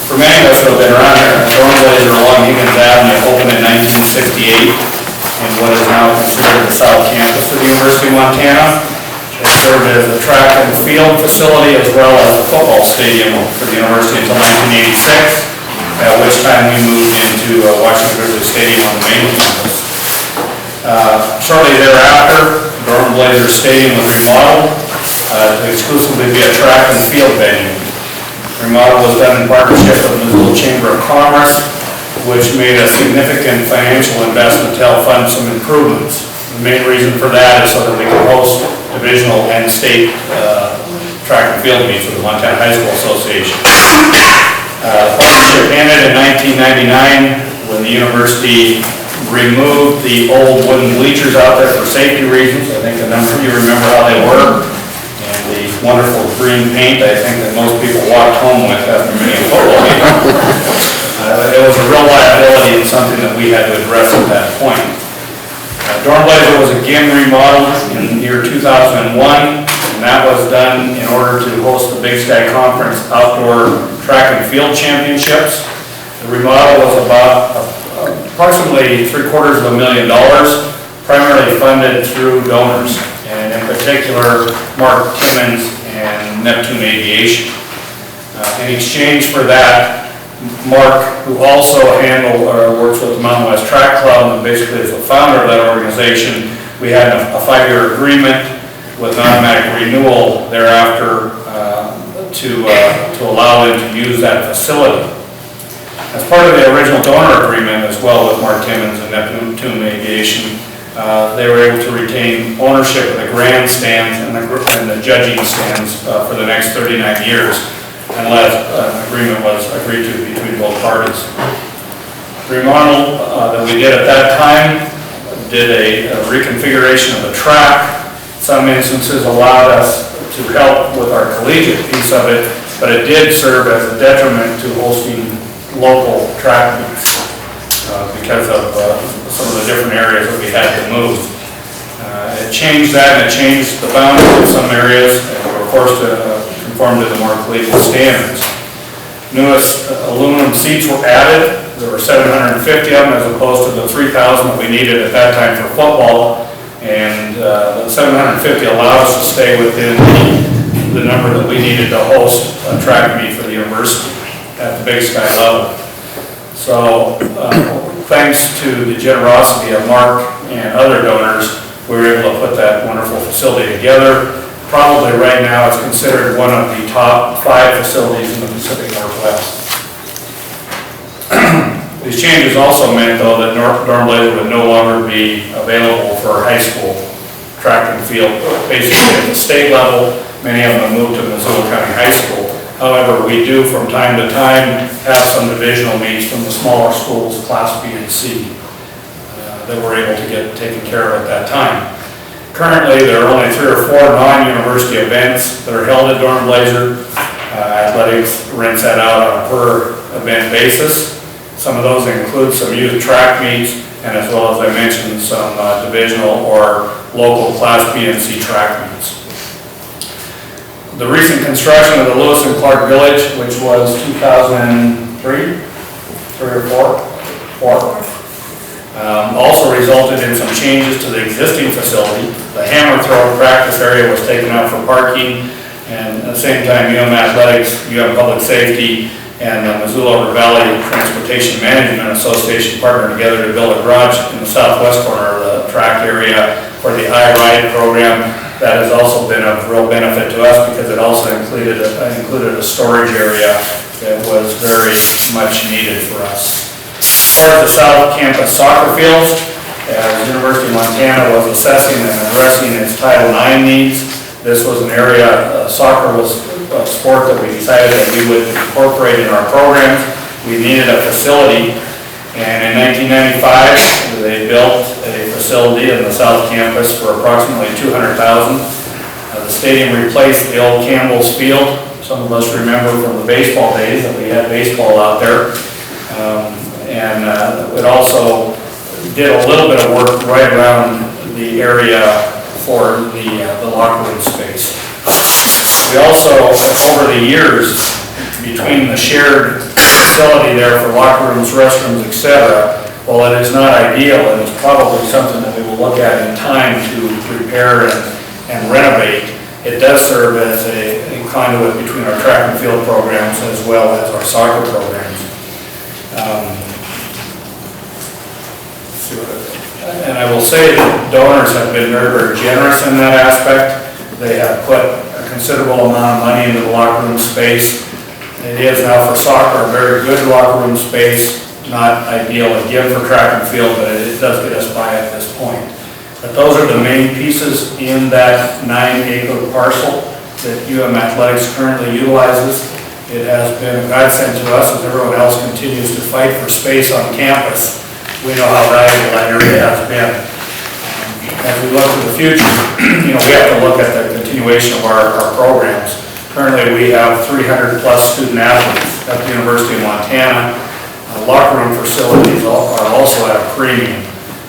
For many of us who have been around here, Dorn Blazer along Higgins Avenue opened in 1968 in what is now considered the South Campus of the University of Montana. It served as a track and field facility as well as a football stadium for the university until 1986, at which time we moved into Washington Grizzly Stadium on the main campus. Shortly thereafter, Dorn Blazer Stadium was remodeled to exclusively be a track and field venue. Remodel was done in partnership with the Missoula Chamber of Commerce, which made a significant financial investment to help fund some improvements. The main reason for that is so that we can host divisional and state track and field meets with the Montana High School Association. Partnership ended in 1999 when the university removed the old wooden bleachers out there for safety reasons. I think a number of you remember how they were. And the wonderful green paint, I think that most people walked home with after many a football game. It was a real liability and something that we had to address at that point. Dorn Blazer was again remodeled in the year 2001, and that was done in order to host the Big Sky Conference Outdoor Track and Field Championships. The remodel was about approximately $750,000, primarily funded through donors, and in particular, Mark Timmons and Neptune Aviation. In exchange for that, Mark, who also works with the Mountain West Track Club and basically is the founder of that organization, we had a 5-year agreement with an automatic renewal thereafter to allow them to use that facility. As part of the original donor agreement as well with Mark Timmons and Neptune Aviation, they were able to retain ownership of the grandstands and the judging stands for the next 39 years. Unless an agreement was agreed to between both parties. The remodel that we did at that time did a reconfiguration of the track. Some instances allowed us to help with our collegiate piece of it, but it did serve as a detriment to hosting local track meets because of some of the different areas that we had to move. It changed that, and it changed the boundaries of some areas, and we were forced to conform to the more collegiate standards. Newest aluminum seats were added. There were 750 of them as opposed to the 3,000 that we needed at that time for football, and the 750 allowed us to stay within the number that we needed to host a track meet for the university at the Big Sky level. So thanks to the generosity of Mark and other donors, we were able to put that wonderful facility together. Probably right now it's considered one of the top 5 facilities in the Pacific Northwest. These changes also meant, though, that Dorn Blazer would no longer be available for high school track and field. Basically at the state level, many of them moved to Missoula County High School. However, we do from time to time have some divisional meets from the smaller schools, Class B and C, that we're able to get taken care of at that time. Currently, there are only 3 or 4 non-university events that are held at Dorn Blazer. Athletics rents that out on a per event basis. Some of those include some youth track meets, and as well as I mentioned, some divisional or local Class B and C track meets. The recent construction of the Lewis and Clark Village, which was 2003 or 4, also resulted in some changes to the existing facility. The hammer throw practice area was taken out for parking, and at the same time, UM Athletics, UM Public Safety, and the Missoula River Valley Transportation Management Association partnered together to build a garage in the southwest corner of the track area for the iRide program. That has also been of real benefit to us because it also included a storage area that was very much needed for us. As far as the South Campus soccer fields, as University of Montana was assessing and addressing its Title IX needs, this was an area, soccer was a sport that we decided that we would incorporate in our programs. We needed a facility, And in 1995, they built a facility in the south campus for approximately $200,000. The stadium replaced the old Campbell's Field. Some of us remember from the baseball days that we had baseball out there. And it also did a little bit of work right around the area for the locker room space. We also, over the years, between the shared facility there for locker rooms, restrooms, etc., while it is not ideal, it is probably something that we will look at in time to repair and renovate. It does serve as a conduit between our track and field programs as well as our soccer programs. And I will say that donors have been very, very generous in that aspect. They have put a considerable amount of money into the locker room space. It is now for soccer a very good locker room space, not ideal again for track and field, but it does get us by at this point. But those are the main pieces in that 9-acre parcel that Athletics currently utilizes. It has been a godsend to us as everyone else continues to fight for space on campus. We know how valuable that area has been. As we look to the future, we have to look at the continuation of our programs. Currently, we have 300 plus student athletes at the University of Montana. Locker room facilities are also at a premium.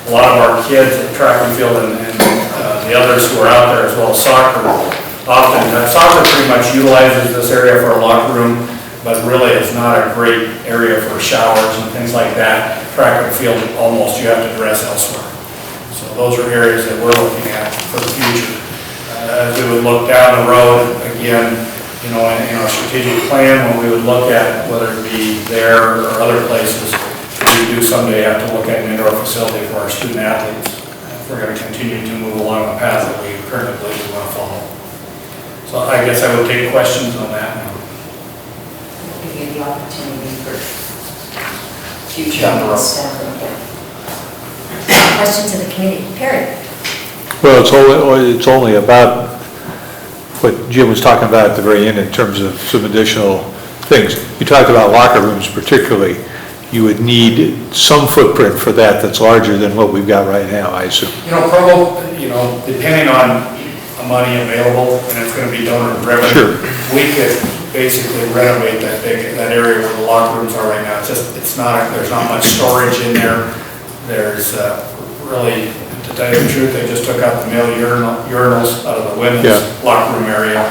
A lot of our kids at track and field and the others who are out there as well as soccer, soccer pretty much utilizes this area for a locker room, but really it's not a great area for showers and things like that. Track and field, almost you have to dress elsewhere. So those are areas that we're looking at for the future. As we would look down the road, again, in our strategic plan, when we would look at whether it be there or other places, we do someday have to look at an indoor facility for our student athletes. If we're going to continue to move along the path that we currently believe we want to follow. So I guess I would take questions on that now. Give you the opportunity for future Down the road. stuff. Questions of the committee? Perry? Well, it's only about what Jim was talking about at the very end in terms of some additional things. You talked about locker rooms particularly. You would need some footprint for that that's larger than what we've got right now, I assume. Probably, depending on the money available, and it's going to be donor driven. Sure. We could basically renovate that area where the locker rooms are right now. There's not much storage in there. There's really, to tell you the truth, they just took out the male urinals out of the women's locker room area.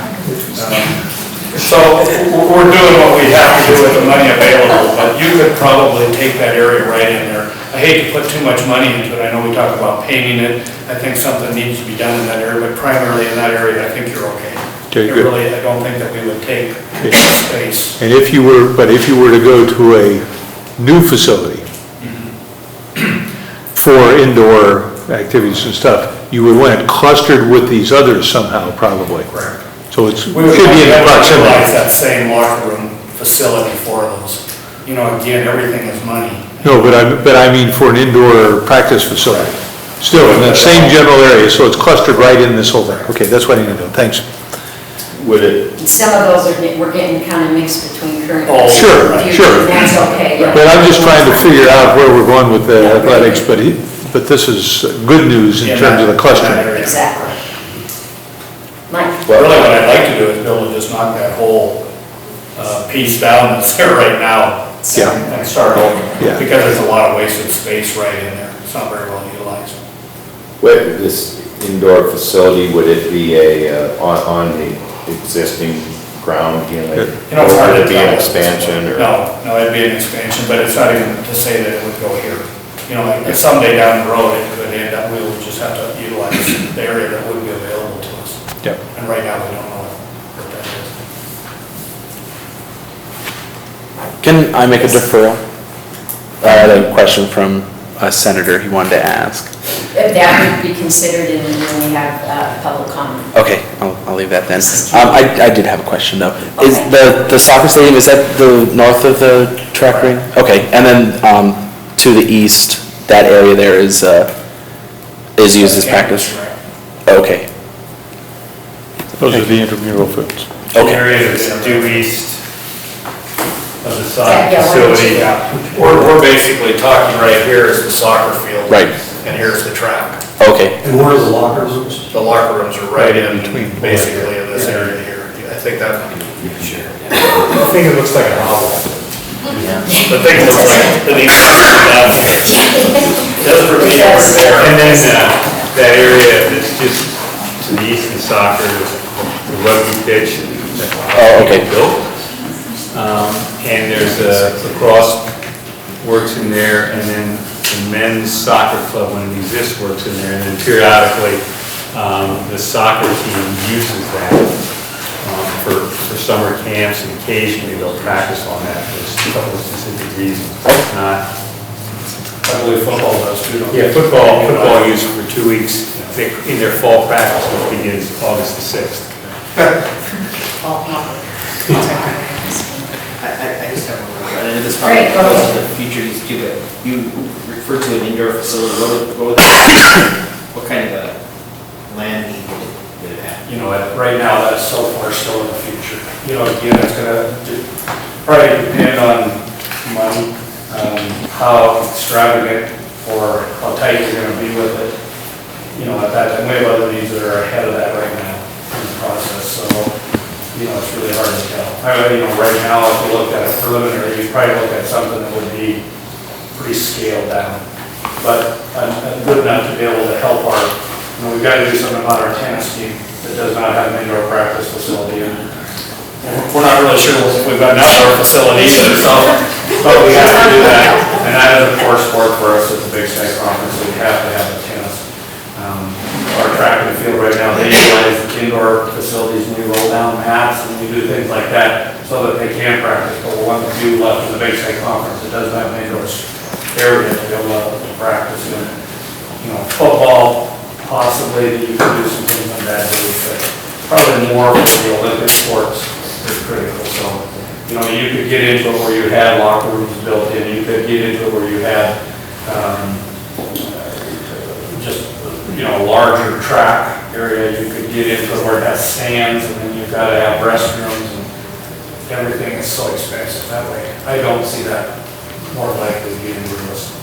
So we're doing what we have to do with the money available, but you could probably take that area right in there. I hate to put too much money into it. I know we talk about painting it. I think something needs to be done in that area, but primarily in that area, I think you're okay. Okay, good. Really, I don't think that we would take space. And if you were to go to a new facility for indoor activities and stuff, you would want it clustered with these others somehow, probably. Correct. So it We would should be in utilize proximity. that same locker room facility for those. Again, everything is money. No, but I mean for an indoor practice facility. Still in that same general area, so it's clustered right in this whole thing. Okay, that's what I need to know. Thanks. Would it, Some of those we're getting kind of mixed between current. Oh, sure, and future, sure. and that's okay, yeah. But I'm just trying to figure out where we're going with the athletics, but this is good news in terms of the clustering. Exactly. Mike? Really, what I'd like to do is build just knock that whole piece down that's there right now. Yeah. And start over. Yeah. Because there's a lot of wasted space right in there. It's not very well utilized. with this indoor facility, would it be on the existing ground, or would it be an expansion, or? No, it'd be an expansion, but it's not even to say that it would go here. Like someday down the road, it could end up, we will just have to utilize the area that would be available to us. Yep. And right now, we don't know what that is. Can I make a deferral? I had a question from a senator he wanted to ask. That would be considered in when we have public comment. Okay, I'll leave that then. I did have a question though. Is the soccer stadium, is that the north of the track ring? Okay, and then to the east, that area there is used as practice? Okay. Those are the intramural fields. The area that's due east of the soccer Yeah, facility. We're basically talking right here is the soccer field. Right. And here's the track. Okay. And where are the locker rooms? The locker rooms are right in between. basically in this area here. I think that, I think it looks like a hovel. the thing looks like the needs down here. Just for me over there. And then that area that's just to the east of soccer, the rugby pitch. Oh, okay. Built. And there's a lacrosse works in there, and then the men's soccer club, when it exists, works in there. And then periodically, the soccer team uses that for summer camps, and occasionally they'll practice on that for a couple of specific reasons. I believe football does too. don't they? Yeah, football used for 2 weeks in their fall practice, which begins August the 6th. I just have one more, and this Great, probably go goes ahead. to the future, you referred to an indoor facility, what kind of a land need would it have? You know, right now, that's so far still in the future. You know, again, it's gonna probably depend on money, how extravagant or how tight you're gonna be with it. You know, at that, and we have other needs that are ahead of that right now in the process, so, you know, it's really hard to tell. You know, right now, if you looked at a preliminary, you'd probably look at something that would be pretty scaled down, but good enough to be able to help our, you know, we've got to do something about our tennis team that does not have an indoor practice facility, and we're not really sure if we've got an outdoor facility either, so, but we have to do that, and that is a core sport for us at the Big Sky Conference, so we have to have the tennis. Our track and field right now, they utilize the indoor facilities, and we roll down mats, and we do things like that, so that they can practice, but we're one of the few left in the Big Sky Conference that doesn't have an indoor area to be able to practice in. You know, football, possibly, that you can do some things on that day, but probably more for the Olympic sports is critical, so, you know, you could get into it where you had locker rooms built in, you could get into it where you had, just, you know, a larger track area, you could get into it where it has stands, and then you've got to have restrooms, and everything is so expensive that way. I don't see that more likely being realistic.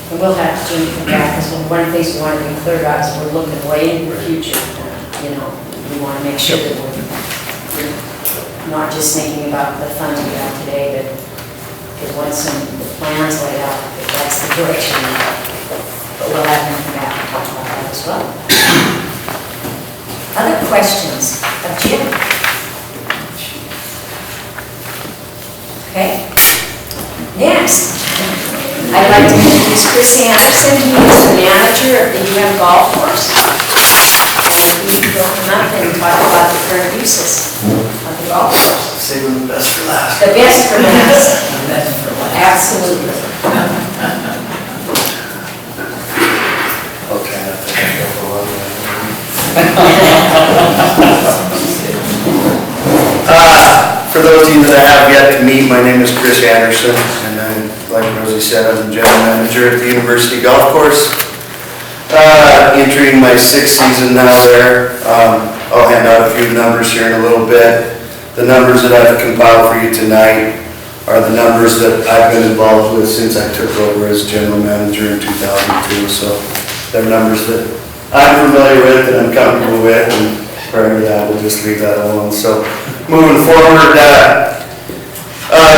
And we'll have Jim come back, because one of the things we want to be clear about is we're looking way into the future. You know, we want to make sure that we're not just thinking about the funds we have today, but once the plans laid out, if that's the direction. But we'll have him come back and talk about that as well. Other questions of Jim? Okay. Next, I'd like to introduce Chris Anderson. He is the manager of the UM Golf Course. And he will come up and talk about the current uses of the golf course. Saving the best for last. The best for last. The best for last. Absolutely. Okay, I think I got the one. For those of you that I have yet to meet, my name is Chris Anderson, and I'm, like Rosie said, I'm the general manager at the University Golf Course. Entering my 6th season now there. I'll hand out a few numbers here in a little bit. The numbers that I've compiled for you tonight are the numbers that I've been involved with since I took over as general manager in 2002. So they're numbers that I'm familiar with and I'm comfortable with, and prior to that, we'll just leave that alone. So moving forward,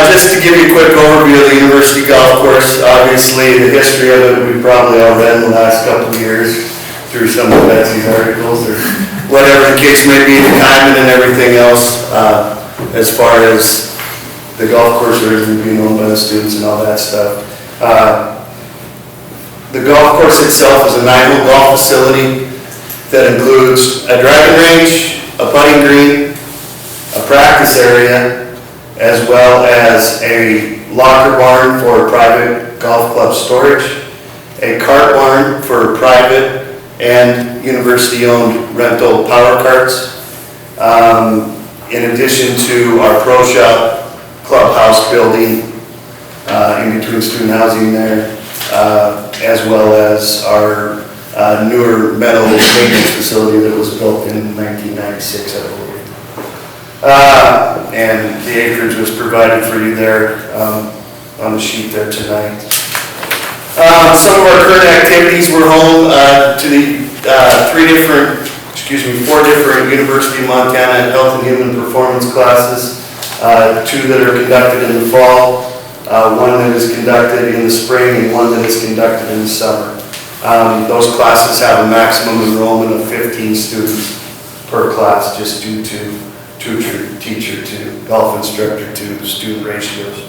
just to give you a quick overview of the University Golf Course, obviously the history of it we probably all read in the last couple of years through some of Betsy's articles or whatever the case may be, the timing and everything else, as far as the golf course originally being owned by the students and all that stuff. The golf course itself is a 9-hole golf facility that includes a driving range, a putting green, a practice area, as well as a locker barn for private golf club storage, a cart barn for private and university-owned rental power carts, in addition to our pro shop clubhouse building in between student housing there, as well as our newer metal maintenance facility that was built in 1996, I believe. And the acreage was provided for you there on the sheet there tonight. Some of our current activities, we're home to the four different University of Montana Health and Human Performance classes, two that are conducted in the fall, one that is conducted in the spring, and one that is conducted in the summer. Those classes have a maximum enrollment of 15 students per class, just due to teacher to golf instructor to student ratios.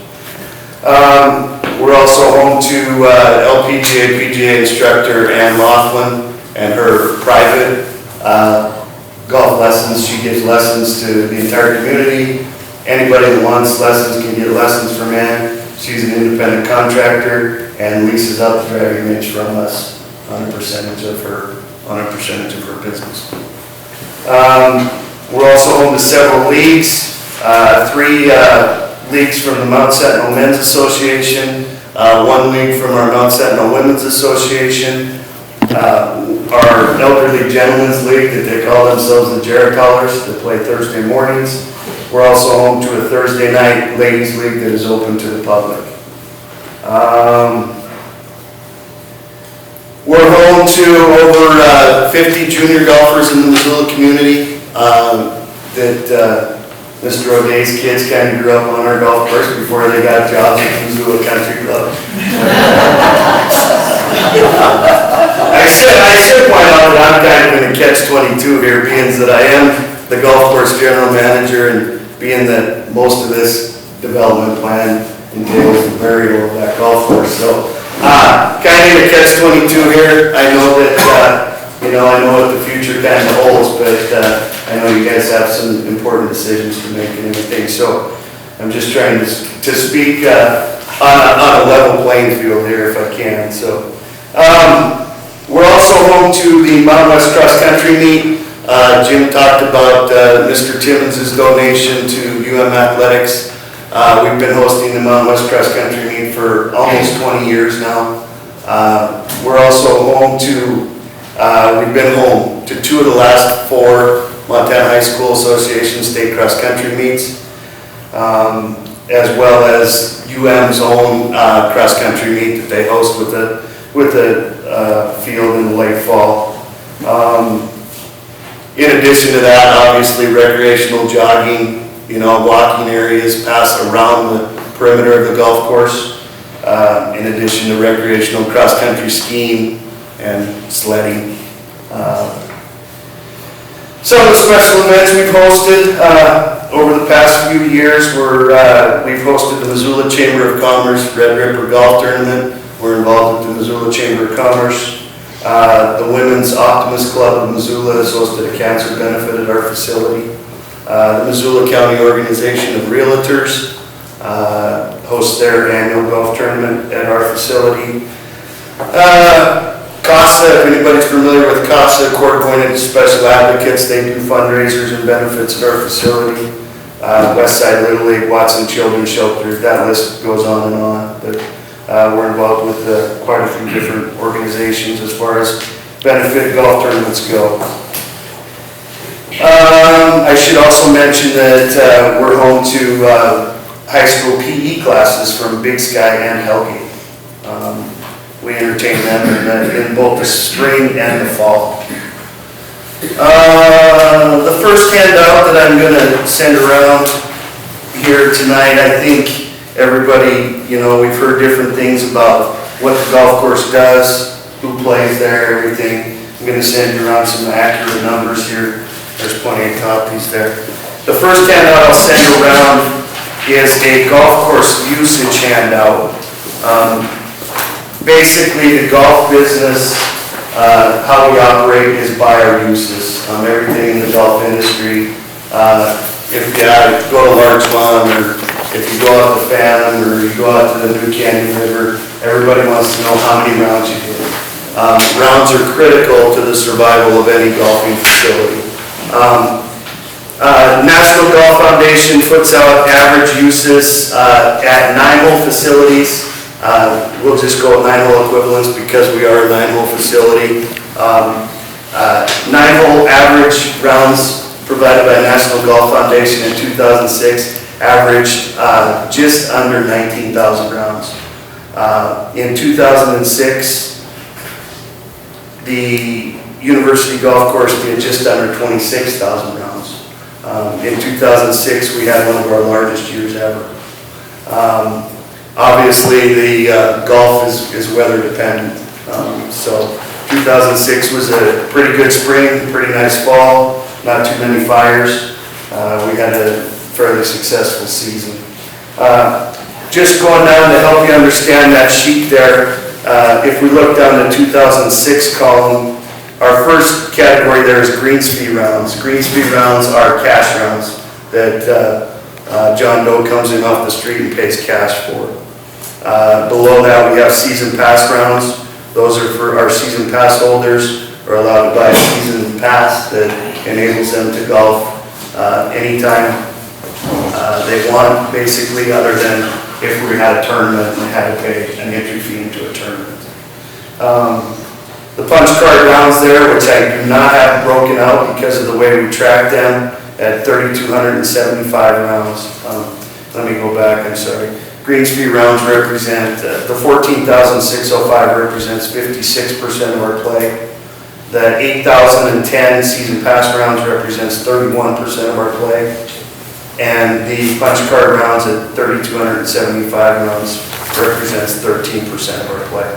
We're also home to LPGA, PGA instructor Ann Laughlin and her private golf lessons. She gives lessons to the entire community. Anybody that wants lessons can get lessons from Ann. She's an independent contractor and leases out the driving range from us on a percentage of her business. We're also home to several leagues, three leagues from the Mount Sentinel Men's Association, one league from our Mount Sentinel Women's Association, our Elderly Gentlemen's League that they call themselves the Jarrett Callers that play Thursday mornings. We're also home to a Thursday night ladies league that is open to the public. We're home to over 50 junior golfers in the Missoula community that Mr. O'Day's kids kind of grew up on our golf course before they got jobs at Missoula Country Club. I should point out that I'm kind of in a catch-22 here, being that I am the golf course general manager and being that most of this development plan entails the burial of that golf course. So, kind of in a catch-22 here. I know that, I know what the future kind of holds, but I know you guys have some important decisions to make and everything. So, I'm just trying to speak on a level playing field here if I can. So, we're also home to the Mountain West Cross Country Meet. Jim talked about Mr. Timmons' donation to UM Athletics. We've been hosting the Mountain West Cross Country Meet for almost 20 years now. We're also home to, we've been home to two of the last four Montana High School Association state cross country meets, as well as UM's own cross country meet that they host with the field in the late fall. In addition to that, obviously recreational jogging, walking areas pass around the perimeter of the golf course, in addition to recreational cross-country skiing and sledding. Some of the special events we've hosted over the past few years we've hosted the Missoula Chamber of Commerce Red Ripper Golf Tournament. We're involved with the Missoula Chamber of Commerce. The Women's Optimist Club of Missoula has hosted a cancer benefit at our facility. The Missoula County Organization of Realtors hosts their annual golf tournament at our facility. CASA, if anybody's familiar with CASA, Court-Appointed Special Advocates, they do fundraisers and benefits at our facility. Westside Little League, Watson Children's Shelter, that list goes on and on. But we're involved with quite a few different organizations as far as benefit golf tournaments go. I should also mention that we're home to high school PE classes from Big Sky and Hellgate. We entertain them in both the spring and the fall. The first handout that I'm going to send around here tonight, I think everybody, we've heard different things about what the golf course does, who plays there, everything. I'm going to send you around some accurate numbers here. There's plenty of copies there. The first handout I'll send around is a golf course usage handout. Basically, the golf business, how we operate is by our uses. Everything in the golf industry, if you go to Larchmont, or if you go out to Phantom, or you go out to the New Canyon River, everybody wants to know how many rounds you hit. Rounds are critical to the survival of any golfing facility. National Golf Foundation puts out average uses at 9-hole facilities. We'll just go with 9-hole equivalents because we are a 9-hole facility. 9-hole average rounds provided by National Golf Foundation in 2006 averaged just under 19,000 rounds. In 2006, the University Golf Course did just under 26,000 rounds. In 2006, we had one of our largest years ever. Obviously, the golf is weather dependent. So 2006 was a pretty good spring, pretty nice fall, not too many fires. We had a fairly successful season. Just going down to help you understand that sheet there, if we look down the 2006 column, our first category there is greens fee rounds. Greens fee rounds are cash rounds that John Doe comes in off the street and pays cash for. Below that, we have season pass rounds. Those are for our season pass holders are allowed to buy a season pass that enables them to golf anytime they want, basically, other than if we had a tournament and they had to pay an entry fee into a tournament. The punch card rounds there, which I do not have broken out because of the way we track them, at 3,275 rounds. Let me go back, I'm sorry. Greens fee rounds represent, the 14,605 represents 56% of our play. The 8,010 season pass rounds represents 31% of our play. And the punch card rounds at 3,275 rounds represents 13% of our play.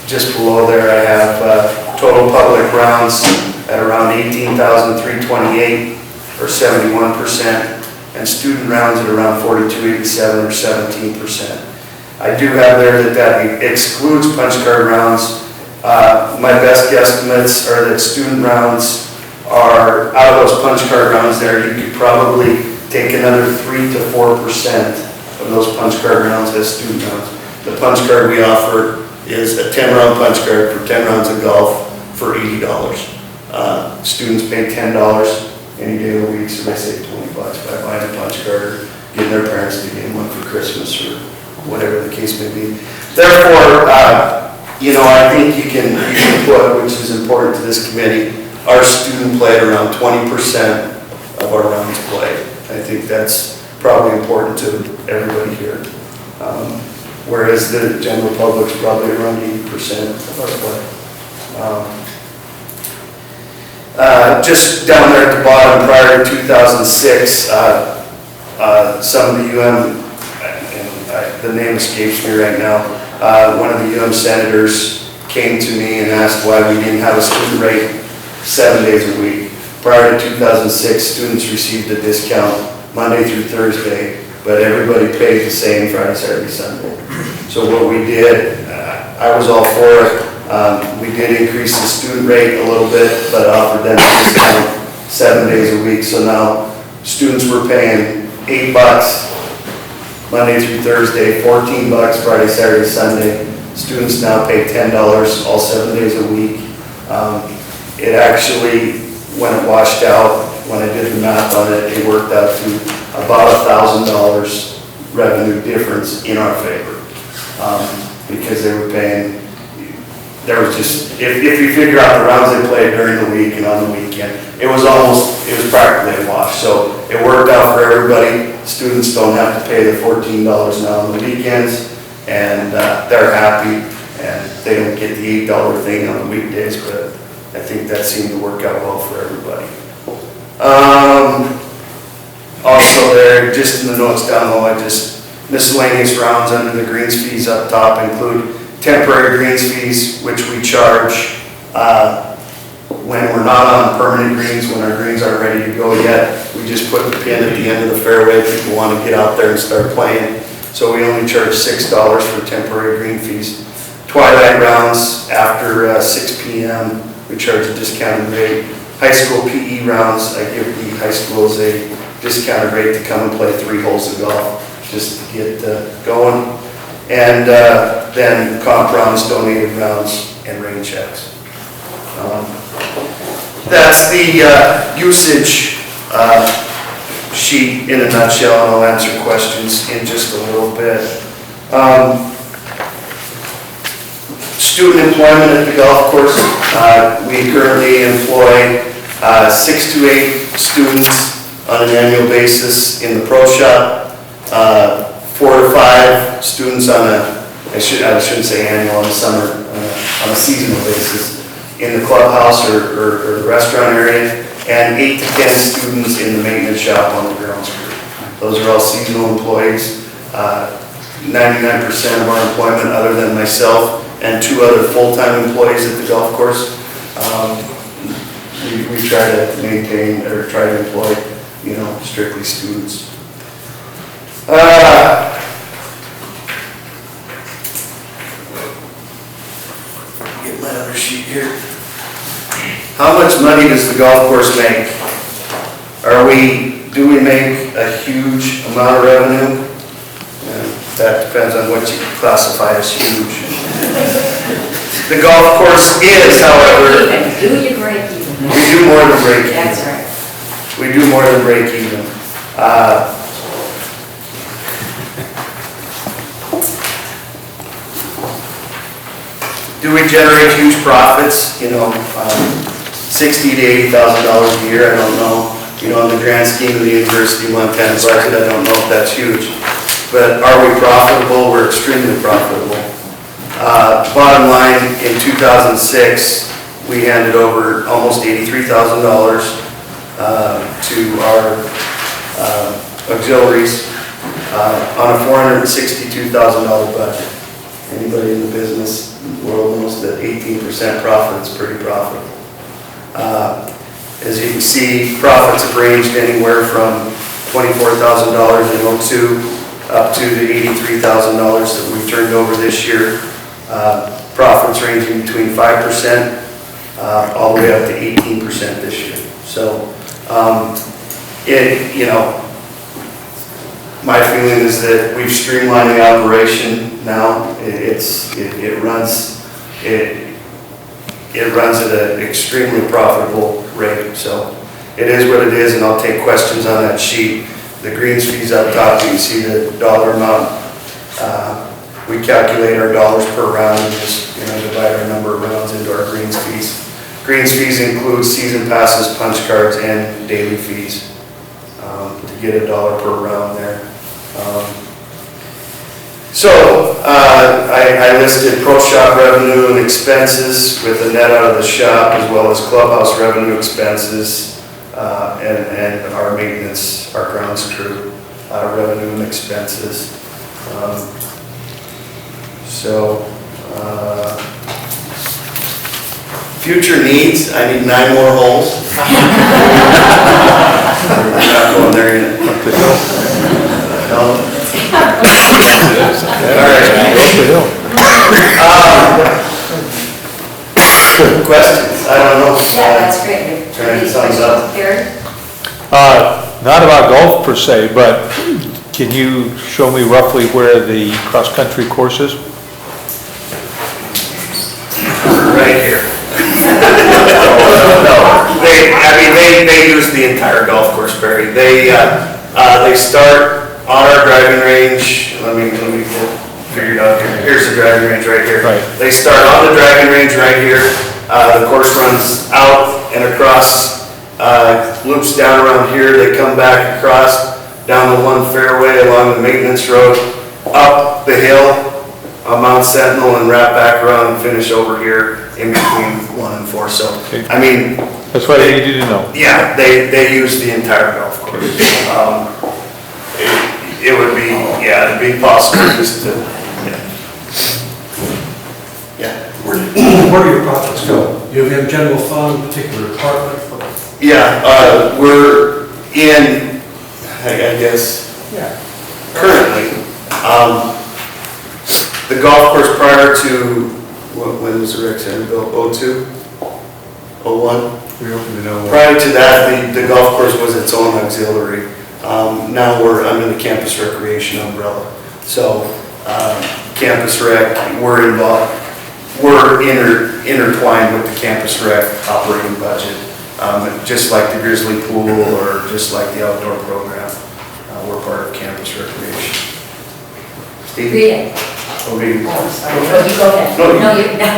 Just below there I have total public rounds at around 18,328 or 71%. And student rounds at around 4,287 or 17%. I do have there that excludes punch card rounds. My best guesstimates are that student rounds are, out of those punch card rounds there, you could probably take another 3 to 4% of those punch card rounds as student rounds. The punch card we offer is a 10-round punch card for 10 rounds of golf for $80. Students pay $10 any day of the week, so they save $20 by buying a punch card or getting their parents to get one for Christmas or whatever the case may be. Therefore, I think you can put, which is important to this committee, our student play at around 20% of our rounds played. I think that's probably important to everybody here. Whereas the general public's probably around 80% of our play. Just down there at the bottom, prior to 2006, some of the the name escapes me right now, one of the senators came to me and asked why we didn't have a student rate 7 days a week. Prior to 2006, students received a discount Monday through Thursday, but everybody paid the same Friday, Saturday, Sunday. So what we did, I was all for it. We did increase the student rate a little bit, but offered them a discount 7 days a week. So now students were paying $8 Monday through Thursday, $14 Friday, Saturday, Sunday. Students now pay $10 all 7 days a week. It actually, when it washed out, when I did the math on it, it worked out to about $1,000 revenue difference in our favor. Because they were paying, there was just, if you figure out the rounds they played during the week and on the weekend, it was practically a wash. So it worked out for everybody. Students don't have to pay the $14 now on the weekends, and they're happy, and they don't get the $8 thing on the weekdays, but I think that seemed to work out well for everybody. Also there, just in the notes down below, miscellaneous rounds under the greens fees up top include temporary greens fees, which we charge when we're not on permanent greens, when our greens aren't ready to go yet. We just put the pin at the end of the fairway. People want to get out there and start playing. So we only charge $6 for temporary green fees. Twilight rounds after 6 p.m., we charge a discounted rate. High school PE rounds, I give the high schools a discounted rate to come and play 3 holes of golf, just to get going. And then comp rounds, donated rounds, and rain checks. That's the usage sheet in a nutshell, and I'll answer questions in just a little bit. Student employment at the golf course. We currently employ 6 to 8 students on an annual basis in the pro shop, 4 to 5 students on I shouldn't say annual, on the summer, on a seasonal basis in the clubhouse or the restaurant area, and 8 to 10 students in the maintenance shop on the grounds crew. Those are all seasonal employees. 99% of our employment, other than myself and 2 other full-time employees at the golf course, we try to maintain or try to employ, strictly students. Get my other sheet here. How much money does the golf course make? Do we make a huge amount of revenue? That depends on what you classify as huge. The golf course is, however, Do you break even? we do more than break even. That's right. We do more than break even. Do we generate huge profits? $60,000 to $80,000 a year, I don't know. In the grand scheme of the University of Montana budget, I don't know if that's huge. But are we profitable? We're extremely profitable. Bottom line, in 2006, we handed over almost $83,000 to our auxiliaries on a $462,000 budget. Anybody in the business world knows that 18% profit is pretty profitable. As you can see, profits have ranged anywhere from $24,000 in 2002 up to the $83,000 that we've turned over this year. Profits ranging between 5% all the way up to 18% this year. So, my feeling is that we've streamlined the operation now. It runs at an extremely profitable rate. So it is what it is, and I'll take questions on that sheet. The greens fees up top, you can see the dollar amount. We calculate our dollars per round and just divide our number of rounds into our greens fees. Greens fees include season passes, punch cards, and daily fees to get $1 per round there. I listed pro shop revenue and expenses with the net out of the shop, as well as clubhouse revenue expenses, and our maintenance, our grounds crew revenue and expenses. Future needs, I need 9 more holes. We're not going there yet. No. Questions? I don't know. Yeah, that's great. Trying to thumbs up. Gary? Not about golf per se, but can you show me roughly where the cross-country course is? Right here. No, they use the entire golf course, Barry. They start on our driving range. Let me get figured out here. Here's the driving range right here. Right. They start on the driving range right here. The course runs out and across, loops down around here. They come back across down the one fairway along the maintenance road, up the hill on Mount Sentinel, and wrap back around and finish over here in between 1 and 4. So, Okay. I mean, That's what I needed to know. yeah, they use the entire golf course. It would be, it'd be possible just to, Where do your profits go? You have general fund, particular department? we're in, I guess, currently, the golf course prior to, when was the rec center built, 02? 01? We opened in 01. Prior to that, the golf course was its own auxiliary. Now we're under the campus recreation umbrella. So, campus rec, we're involved, we're intertwined with the campus rec operating budget. Just like the Grizzly Pool or just like the outdoor program, we're part of campus recreation. Steve? Read it. Oh, me. Oh, sorry. Oh, you go ahead. No, you- No, you, no.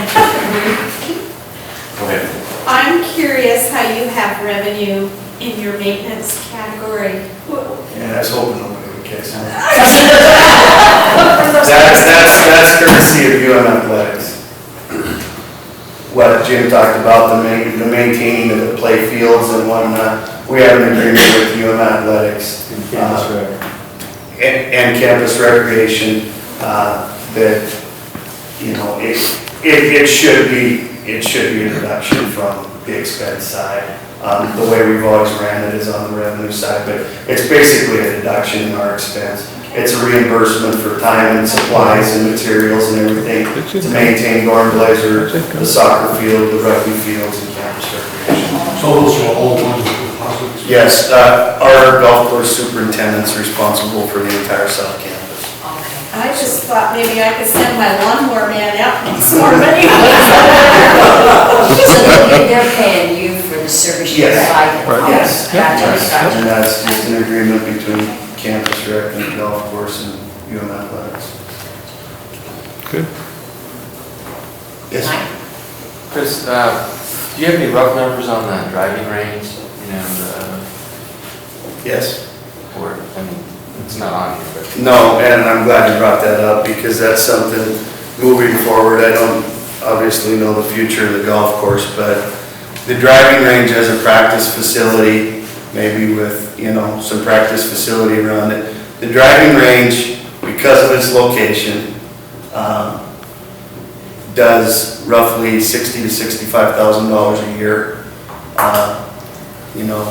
Go ahead. I'm curious how you have revenue in your maintenance category. Yeah, I was hoping nobody would catch that. That's courtesy of UM Athletics. What Jim talked about, the maintaining of the play fields and whatnot, we have an agreement with UM Athletics. And campus recreation, that, you know, it should be a reduction from the expense side. The way we've always ran it is on the revenue side, but it's basically a deduction in our expense. It's a reimbursement for time and supplies and materials and everything to maintain Gorham Blazer, the soccer field, the rugby fields, and campus recreation. So those are all ones with deposits? Yes, our golf course superintendent's responsible for the entire South Campus. I just thought maybe I could send my lawnmower man out next morning. So they're paying you for the service you Yes. provide. Yes. Gotcha, gotcha. And that's just an agreement between campus rec and the golf course and UM Athletics. Good. Yes. Chris, do you have any rough numbers on that driving range? You know, Yes. or, I mean, it's not on here, but. No, and I'm glad you brought that up because that's something moving forward. I don't obviously know the future of the golf course, but the driving range as a practice facility, maybe with, you know, some practice facility around it. The driving range, because of its location, does roughly $60,000 to $65,000 a year. You know,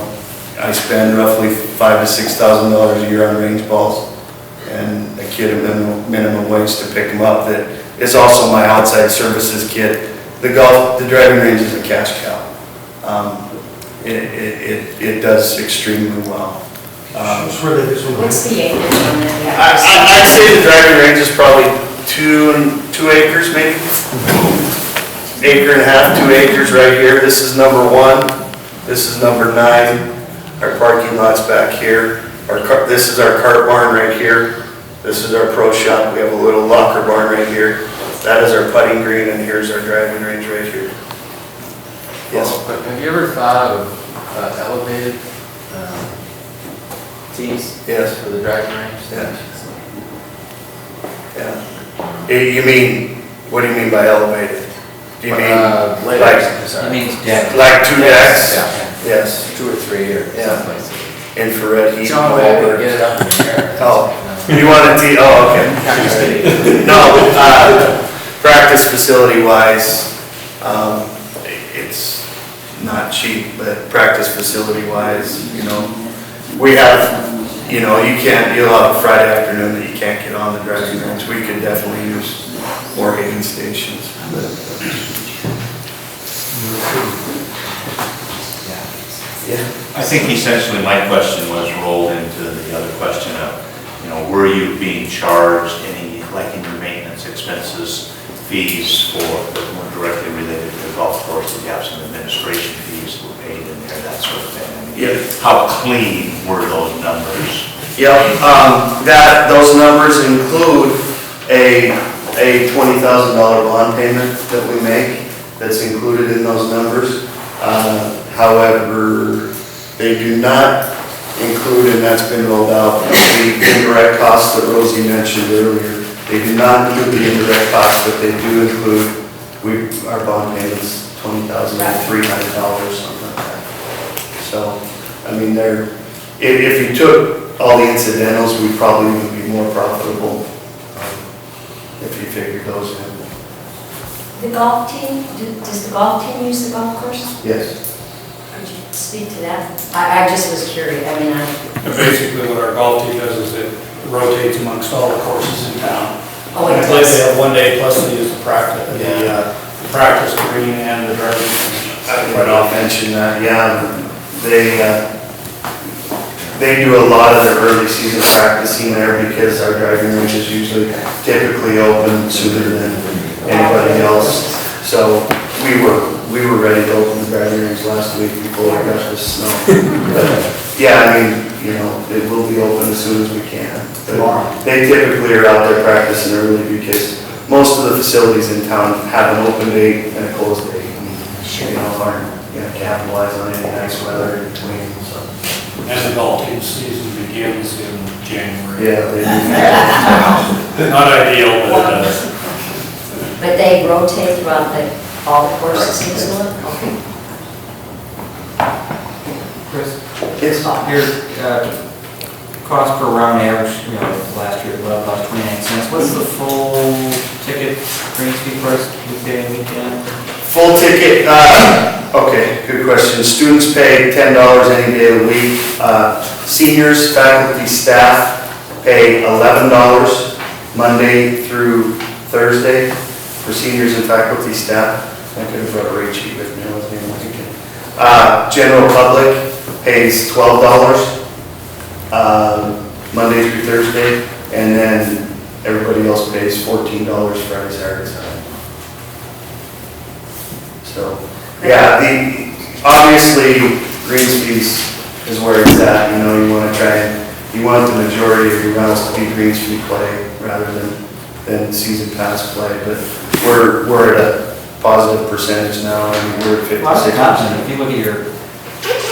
I spend roughly $5,000 to $6,000 a year on range balls, and a kid at minimum wage to pick them up that is also my outside services kid. The driving range is a cash cow. It does extremely well. What's the acreage on that? I'd say the driving range is probably 2 acres maybe. Acre and a half, 2 acres right here. This is number 1. This is number 9. Our parking lot's back here. This is our cart barn right here. This is our pro shop. We have a little locker barn right here. That is our putting green, and here's our driving range right here. Yes. But have you ever thought of elevated tees? Yes. For the driving range? Yeah. You mean, what do you mean by elevated? Do you mean Like, It means deck. like 2 decks? Yeah. Yes. 2 or 3 or Yeah. someplace. Infrared heat. It's the only way I can get it up in the air. Oh, you want to tee, oh, okay. No, practice facility wise, it's not cheap, but practice facility wise, you know, we have, you know, you'll have a Friday afternoon that you can't get on the driving range. We could definitely use more hitting stations. Yeah. I think essentially my question was rolled into the other question of, you know, were you being charged any, like in your maintenance expenses, fees for, that weren't directly related to the golf course, did you have some administration fees that were paid in there, that sort of thing? I mean, Yeah. how clean were those numbers? Yep, those numbers include a $20,000 bond payment that we make, that's included in those numbers. However, they do not include, and that's been rolled out, the indirect costs that Rosie mentioned earlier. They do not include the indirect costs, but they do include, our bond payment's $20,300, something like that. So, I mean, if you took all the incidentals, we'd probably even be more profitable if you figured those in. The golf team, does the golf team use the golf course? Yes. Could you speak to that? I just was curious, I mean, Basically, what our golf team does is it rotates amongst all the courses in town. Oh, I it believe does. they have 1 day plus they use the practice green and the driving range. I'll mention that, yeah, they do a lot of their early season practicing there because our driving range is usually typically open sooner than anybody else. So we were ready to open the driving range last week before we got the snow. But yeah, I mean, you know, it will be open as soon as we can. But they typically are out there practicing early because most of the facilities in town have an open date and a closed date. You know, to capitalize on any nice weather in between, so. And the golfing season begins in January. Yeah, they Not ideal, but it does. But they rotate throughout all the courses in Missoula? Okay. Chris? Yes. Your cost per round average, last year, about 29 cents. What's the full ticket Greensby price weekday and weekend? Full ticket, okay, good question. Students pay $10 any day of the week. Seniors, faculty, staff pay $11 Monday through Thursday for seniors and faculty staff. I could have brought a rate sheet with me, I wasn't even looking. General public pays $12 Monday through Thursday, and then everybody else pays $14 Friday, Saturday, Sunday. So, yeah, obviously, Greenspeed's is where it's at, you want the majority of your rentals to be Greenspeed play rather than season pass play, but we're at a positive percentage now, I mean, we're at 56%. Lots of times, if you look at your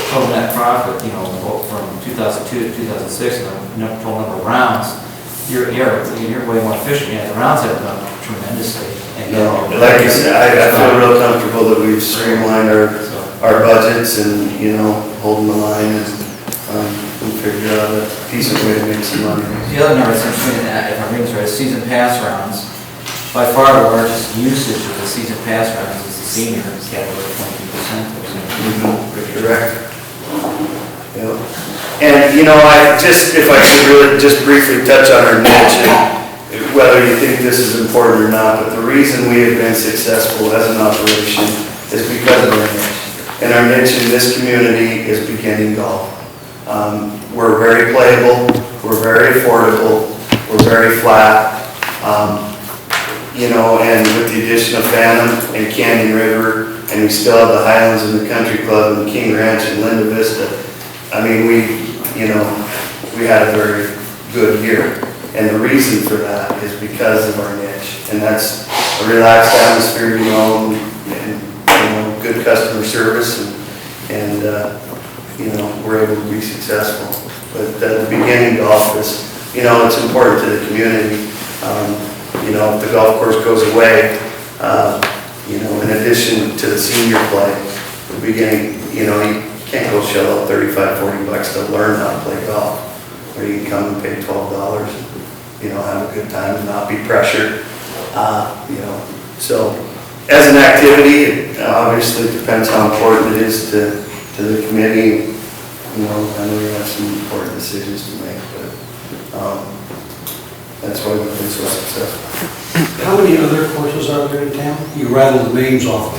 total net profit, from 2002 to 2006, and the total number of rounds, you're way more efficient. Yeah, the rounds have done tremendously. No, like I said, I feel real comfortable that we've streamlined our budgets and, holding the line and we figured out a decent way to make some money. The other number that's interesting, if I'm reading this right, is season pass rounds. By far the largest usage of the season pass rounds is the senior category, 22%. Correct. Yep. And, if I could really just briefly touch on our niche, and whether you think this is important or not, but the reason we have been successful as an operation is because of our niche. And our niche in this community is beginning golf. We're very playable, we're very affordable, we're very flat. And with the addition of Phantom and Canyon River, and we still have the Highlands and the Country Club and King Ranch and Linda Vista, I mean, we had a very good year. And the reason for that is because of our niche. And that's a relaxed atmosphere, and good customer service, and we're able to be successful. But the beginning golf is, it's important to the community. If the golf course goes away, in addition to the senior play, the beginning, you can't go shell out $35-40 to learn how to play golf. Or you can come and pay $12 and, have a good time and not be pressured. So as an activity, it obviously depends how important it is to the committee. I know you have some important decisions to make, but that's why we've been so successful. How many other courses are there in town? You rattled the names off.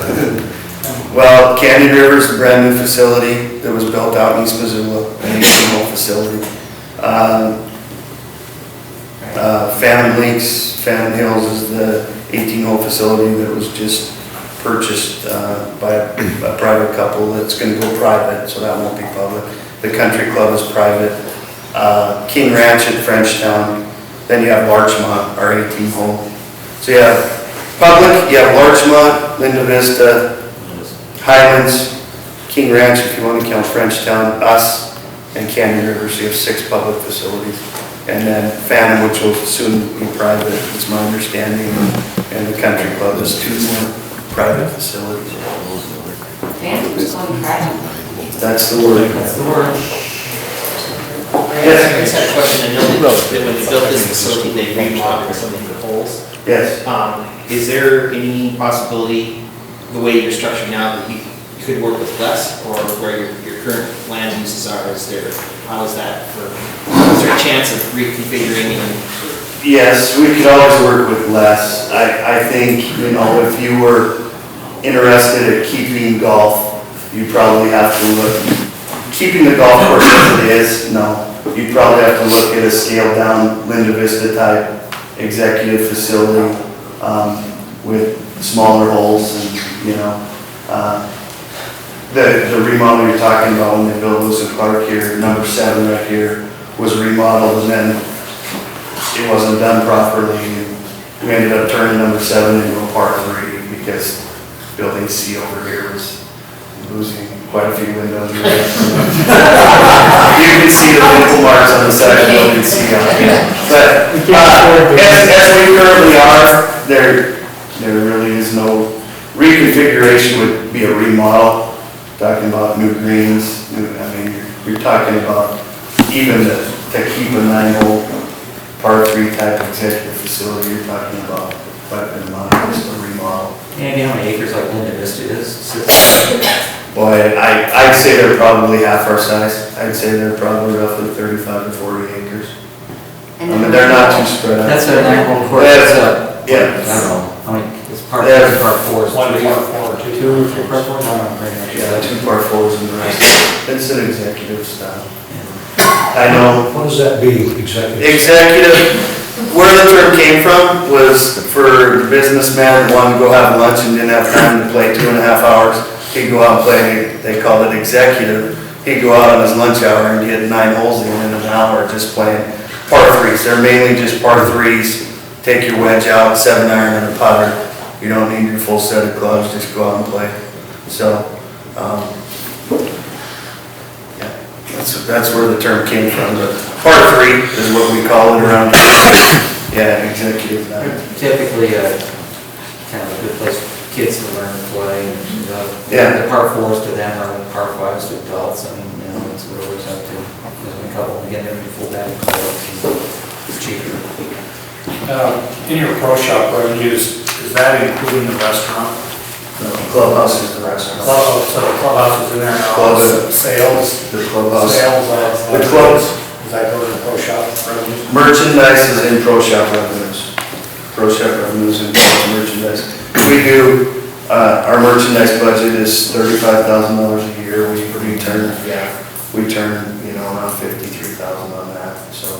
Well, Canyon River is a brand new facility that was built out in East Missoula, an 18-hole facility. Phantom Hills is the 18-hole facility that was just purchased by a private couple that's going to go private, so that won't be public. The Country Club is private. King Ranch at Frenchtown. Then you have Larchmont, our 18-hole. So you have public, you have Larchmont, Linda Vista, Highlands, King Ranch, if you want to count Frenchtown, us, and Canyon River, so you have 6 public facilities. And then Phantom, which will soon be private, is my understanding, and the Country Club is 2 more private facilities. Phantom's going private. That's the word. That's the word. I just had a question. I know that when they built this facility, they remodeled some of the holes. Yes. Is there any possibility, the way you're structured now, that you could work with less, or where your current land uses are? How is that is there a chance of reconfiguring and? Yes, we could always work with less. I think, if you were interested in keeping golf, you probably have to look, keeping the golf course as it is, no. You'd probably have to look at a scaled down Linda Vista type executive facility with smaller holes and, the remodel you're talking about when they built Lewis and Clark here, number 7 right here, was remodeled and then it wasn't done properly. And we ended up turning number 7 into a par 3 because building C over here was losing quite a few windows. You can see the nickel marks on the side, you can see on it. But, as we currently are, there really is no, reconfiguration would be a remodel, talking about new greens, you're talking about even to keep a 9-hole par 3 type executive facility, you're talking about quite a bit of money, just a remodel. Maybe how many acres like Linda Vista is? Boy, I'd say they're probably half our size. I'd say they're probably roughly 35 to 40 acres. I mean, they're not too spread out. That's a 9-hole course. Yeah. I don't know, how many, it's par Yeah. 3, par 4s. One par 4, two par 4, Yeah, 2 par 4s and the rest. It's an executive style. I know. What does that mean, executive? Executive, where the term came from was for the businessman who wanted to go have lunch and didn't have time to play 2.5 hours. He'd go out and play, they called it executive. He'd go out on his lunch hour and get 9 holes in an hour just playing par 3s. They're mainly just par 3s. Take your wedge out, 7-iron and a putter. You don't need your full set of gloves, just go out and play. So, yeah, that's where the term came from. The par 3 is what we call it around here. Yeah, executive. Typically, kind of a good place for kids to learn to play. And, Yeah. The par 4s to them are the par 5s to adults, and, that's what it works out to. There's a couple, again, they're full batting clubs, it's cheaper. In your pro shop revenues, is that including the restaurant? No, clubhouse is the restaurant. So the clubhouse is in there now, Club. sales, The clubhouse. sales of. The clubs. Does that go to the pro shop revenues? Merchandise is in pro shop revenues. Pro shop revenues and merchandise. We do, our merchandise budget is $35,000 a year. We turn, around 53,000 on that. So,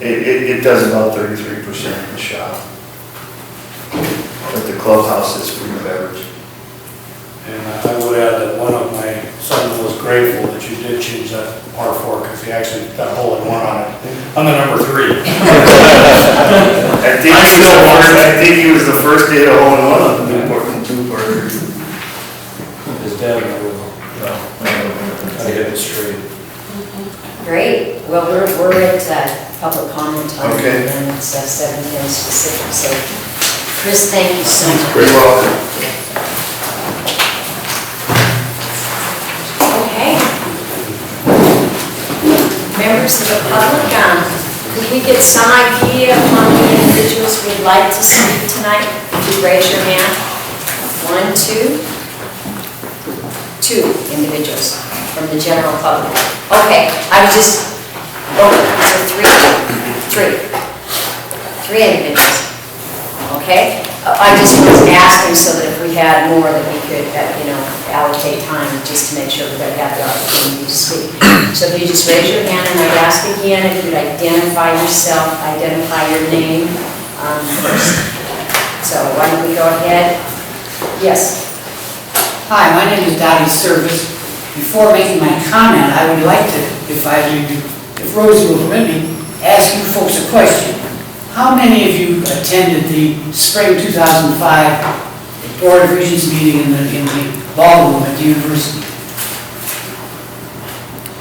it does about 33% of the shop. But the clubhouse is food and beverage. And I would add that one of my sons was grateful that you did choose that par 4, because he actually got a hole in one on it, on the number 3. I think he was the first to hit a hole in one on the important 2 par 3. His dad never will. I hit it straight. Great, well, we're at public comment time. Okay. And it's 7:10 specific, so Chris, thank you so much. You're welcome. Okay. Members of the public, could we get some idea of how many individuals we'd like to speak tonight? If you raise your hand. 1, 2. 2 individuals from the general public. Okay, so 3 individuals. Okay, I just was asking so that if we had more that we could, allocate time just to make sure everybody had the opportunity to speak. So if you just raise your hand, and I'd ask again if you'd identify yourself, identify your name first. So why don't we go ahead? Yes. Hi, my name is Dottie Service. Before making my comment, I would like to, if Rosie will permit me, ask you folks a question. How many of you attended the spring 2005 Board of Regents meeting in the ballroom at the university?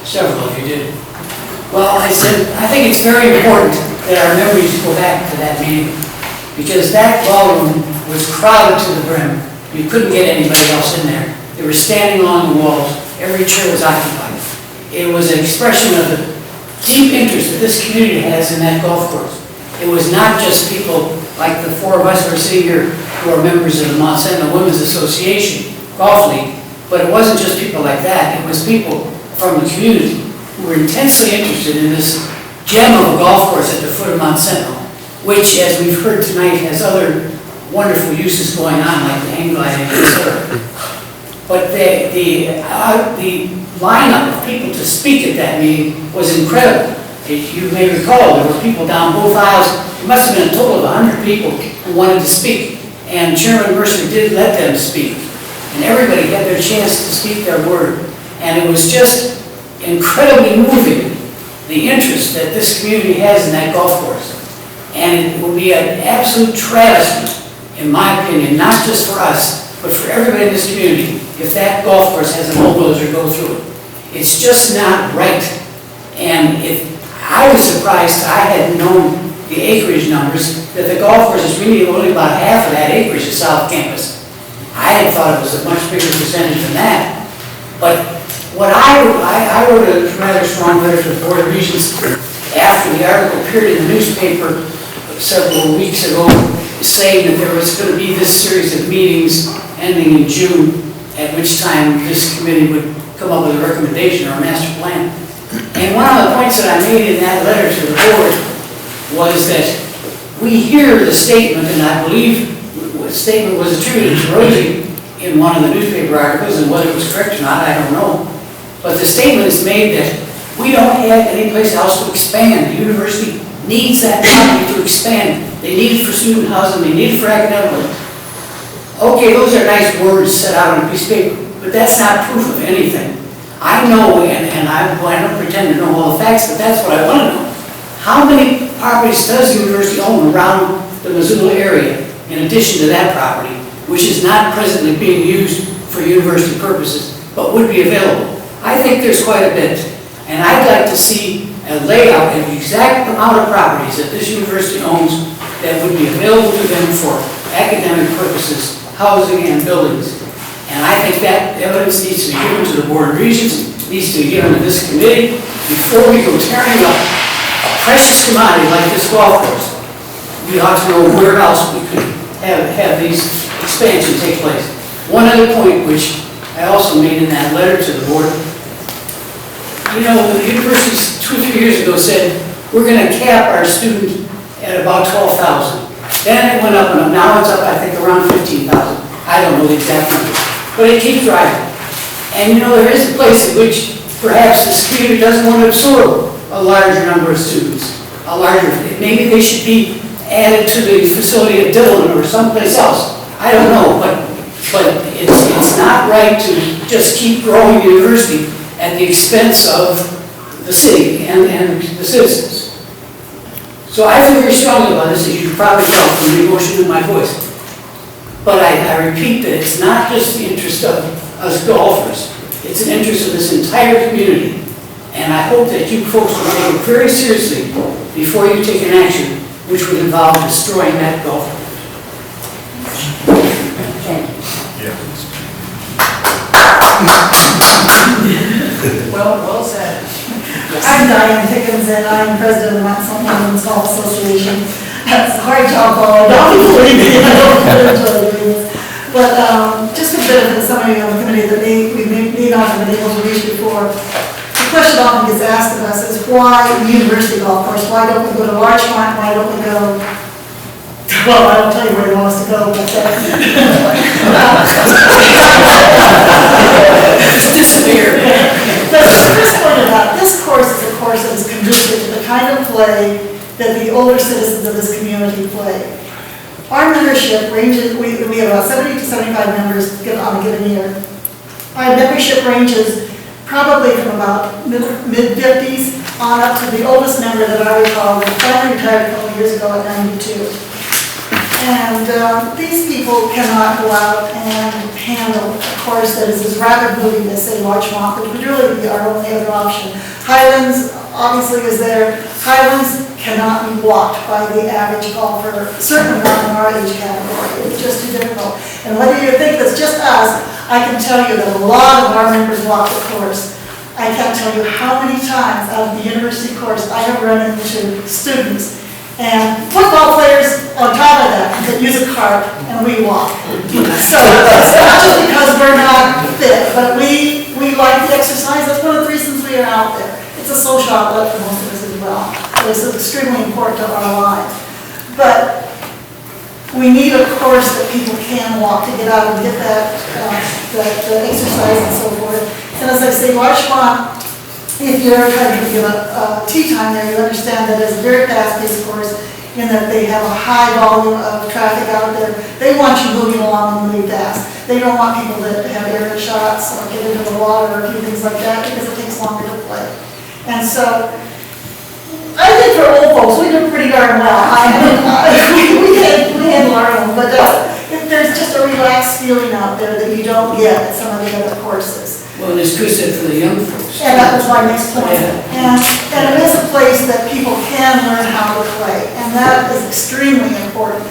Several of you did. Well, I think it's very important that our memories go back to that meeting, because that ballroom was crowded to the brim. You couldn't get anybody else in there. They were standing along the walls. Every chair was occupied. It was an expression of the deep interest that this community has in that golf course. It was not just people like the 4 of us who are sitting here who are members of the Mount Sentinel Women's Association Golf League, but it wasn't just people like that. It was people from the community who were intensely interested in this gem of a golf course at the foot of Mount Sentinel, which, as we've heard tonight, has other wonderful uses going on, like the hang gliding, etc. But the lineup of people to speak at that meeting was incredible. You may recall, there were people down both aisles. It must have been a total of 100 people who wanted to speak. And Chairman Mercer did let them speak. And everybody had their chance to speak their word. And it was just incredibly moving, the interest that this community has in that golf course. And it will be an absolute travesty, in my opinion, not just for us, but for everybody in this community, if that golf course has a bulldozer go through it. It's just not right. And I was surprised, I hadn't known the acreage numbers, that the golf course is really only about half of that acreage at South Campus. I had thought it was a much bigger percentage than that. But what I wrote a rather strong letter to the Board of Regents after the article appeared in the newspaper several weeks ago, saying that there was going to be this series of meetings ending in June, at which time this committee would come up with a recommendation or a master plan. And one of the points that I made in that letter to the board was that we hear the statement, and I believe the statement was attributed to Rosie in one of the newspaper articles, and whether it was correct or not, I don't know. But the statement is made that we don't have any place else to expand. The university needs that property to expand. They need it for student housing, they need it for academic. Okay, those are nice words set out on a piece of paper, but that's not proof of anything. I know, and I don't pretend to know all the facts, but that's what I want to know. How many properties does the university own around the Missoula area, in addition to that property, which is not presently being used for university purposes, but would be available? I think there's quite a bit, and I'd like to see a layout of the exact amount of properties that this university owns that would be available to them for academic purposes, housing and buildings. And I think that evidence needs to be given to the Board of Regents, needs to be given to this committee before we go tearing up a precious commodity like this golf course. We ought to know where else we could have these expansions take place. One other point which I also made in that letter to the board, you know, the universities 2 or 3 years ago said, we're going to cap our student at about 12,000. Then it went up and up. Now it's up, I think, around 15,000. I don't know the exact number, but it keeps driving. And you know, there is a place in which perhaps this community doesn't want to absorb a larger number of students. Maybe they should be added to the facility at Dillon or someplace else. I don't know, but it's not right to just keep growing the university at the expense of the city and the citizens. So I feel very strongly about this, as you can probably tell from the emotion in my voice. But I repeat that it's not just the interest of us golfers, it's an interest of this entire community. And I hope that you folks will take it very seriously before you take an action which would involve destroying that golf course. Well said. I'm Diane Pickens, and I'm president of the Mount St. Helens Golf Association. That's a hard job, Paul. Don't believe me. I don't enjoy doing this. But just a bit of the summary of the committee that we may not have been able to reach before. The question often gets asked of us is why the university golf course? Why don't we go to Larchmont? Why don't we go? Well, I won't tell you where he wants to go, but disappear. But as Chris pointed out, this course is a course that is conducive to the kind of play that the older citizens of this community play. Our membership ranges, we have about 70 to 75 members on a given year. Our membership ranges probably from about mid-50s on up to the oldest member that I recall, who finally retired a couple of years ago at 92. And these people cannot go out and handle a course that is as rapid moving as, say, Larchmont, which would really be our only other option. Highlands obviously is there. Highlands cannot be walked by the average golfer, certainly not in our age category. It's just too difficult. And whether you think that's just us, I can tell you that a lot of our members walk the course. I can't tell you how many times out of the university course I have run into students and football players on top of that use a cart and we walk. So it's not just because we're not fit, but we like the exercise. That's one of the reasons we are out there. It's a social outlet for most of us as well. So it's extremely important to our lives. But we need a course that people can walk to get out and get that exercise and so forth. And as I say, Larchmont, if you're trying to give a tee time there, you understand that it's a very fast-paced course in that they have a high volume of traffic out there. They want you moving along and moving fast. They don't want people that have errant shots or get into the water or a few things like that because it takes longer to play. And so, I think for old folks, we do pretty darn well. We had learned, but there's just a relaxed feeling out there that you don't get at some of the other courses. Well, and it's good for the young folks. And that was my next point. Yeah. And it is a place that people can learn how to play, and that is extremely important.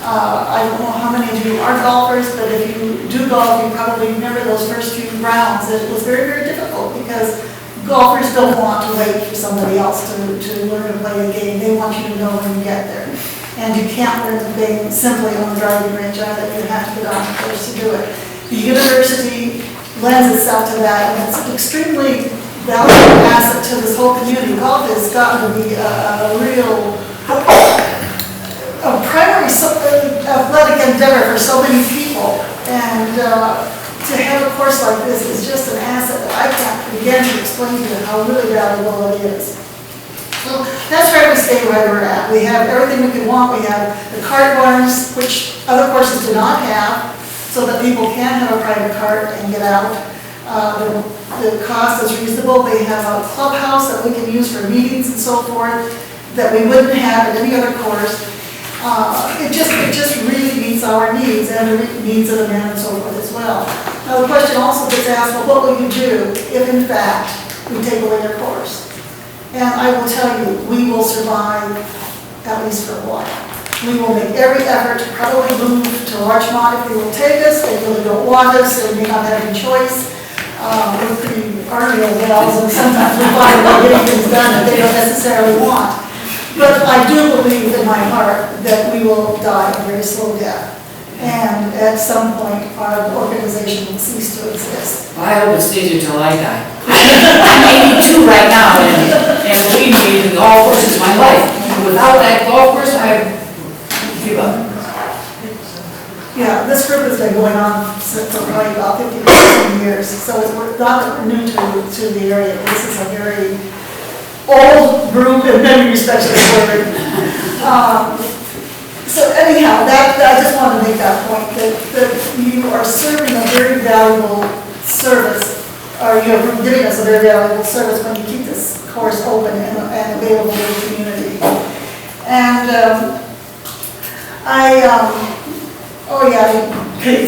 I don't know how many of you are golfers, but if you do golf, you probably remember those first few rounds. It was very, very difficult because golfers don't want to wait for somebody else to learn to play the game. They want you to know when you get there. And you can't learn the game simply on the driving range, either. You have to get on the course to do it. The university lends itself to that, and it's an extremely valuable asset to this whole community. Golf has gotten to be a real primary athletic endeavor for so many people. And to have a course like this is just an asset that I can't begin to explain to you how really valuable it is. So that's why we stay where we're at. We have everything we could want. We have the cart barns, which other courses do not have, so that people can have a private cart and get out. The cost is reasonable. They have a clubhouse that we can use for meetings and so forth that we wouldn't have at any other course. It just really meets our needs and the needs of the men and so forth as well. Now the question also gets asked, well, what will you do if in fact we take away your course? And I will tell you, we will survive at least for a while. We will make every effort to probably move to Larchmont if they will take us. They really don't want us, they may not have any choice. We're pretty army wells, and sometimes we find we're getting things done that they don't necessarily want. But I do believe in my heart that we will die a very slow death. And at some point, our organization will cease to exist. I hope it stays until I die. I'm 82 right now, and believe me, the golf course is my life. Without that golf course, I give up. Yeah, this group has been going on for probably about 50 to 60 years, so it's not that we're new to the area. This is a very old group in many respects of the word. So anyhow, I just want to make that point, that you are serving a very valuable service, or you are giving us a very valuable service when you keep this course open and available to the community. And oh yeah, she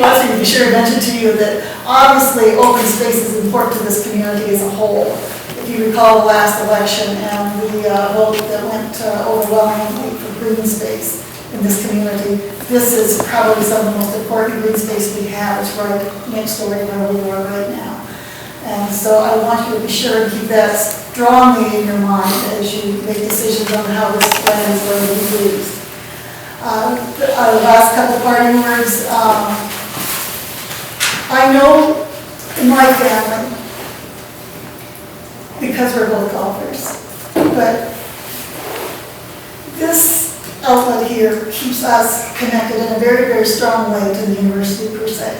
wants me to be sure to mention to you that obviously open space is important to this community as a whole. If you recall the last election and the vote that went overwhelmingly for green space in this community, this is probably some of the most important green space we have. It's right next door to where we are right now. And so I want you to be sure and keep that strongly in your mind as you make decisions on how this plan is going to be used. The last couple parting words, I know in my family, because we're both golfers, but this outlet here keeps us connected in a very, very strong way to the university per se.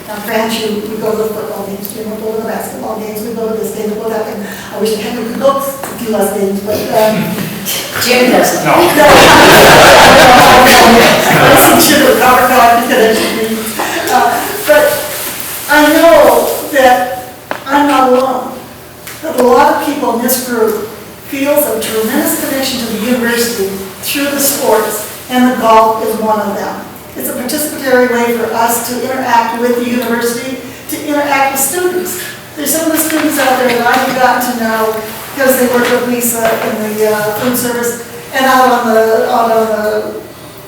Now, granted, we go to the football games, we go to the basketball games, we go to this game, we go to that game. I wish I could go to a few less games, but Jim doesn't. no. But I know that I'm not alone. That a lot of people in this group feels a tremendous connection to the university through the sports, and the golf is one of them. It's a participatory way for us to interact with the university, to interact with students. There's some of the students out there that I've gotten to know because they work with Lisa in the food service, and out on the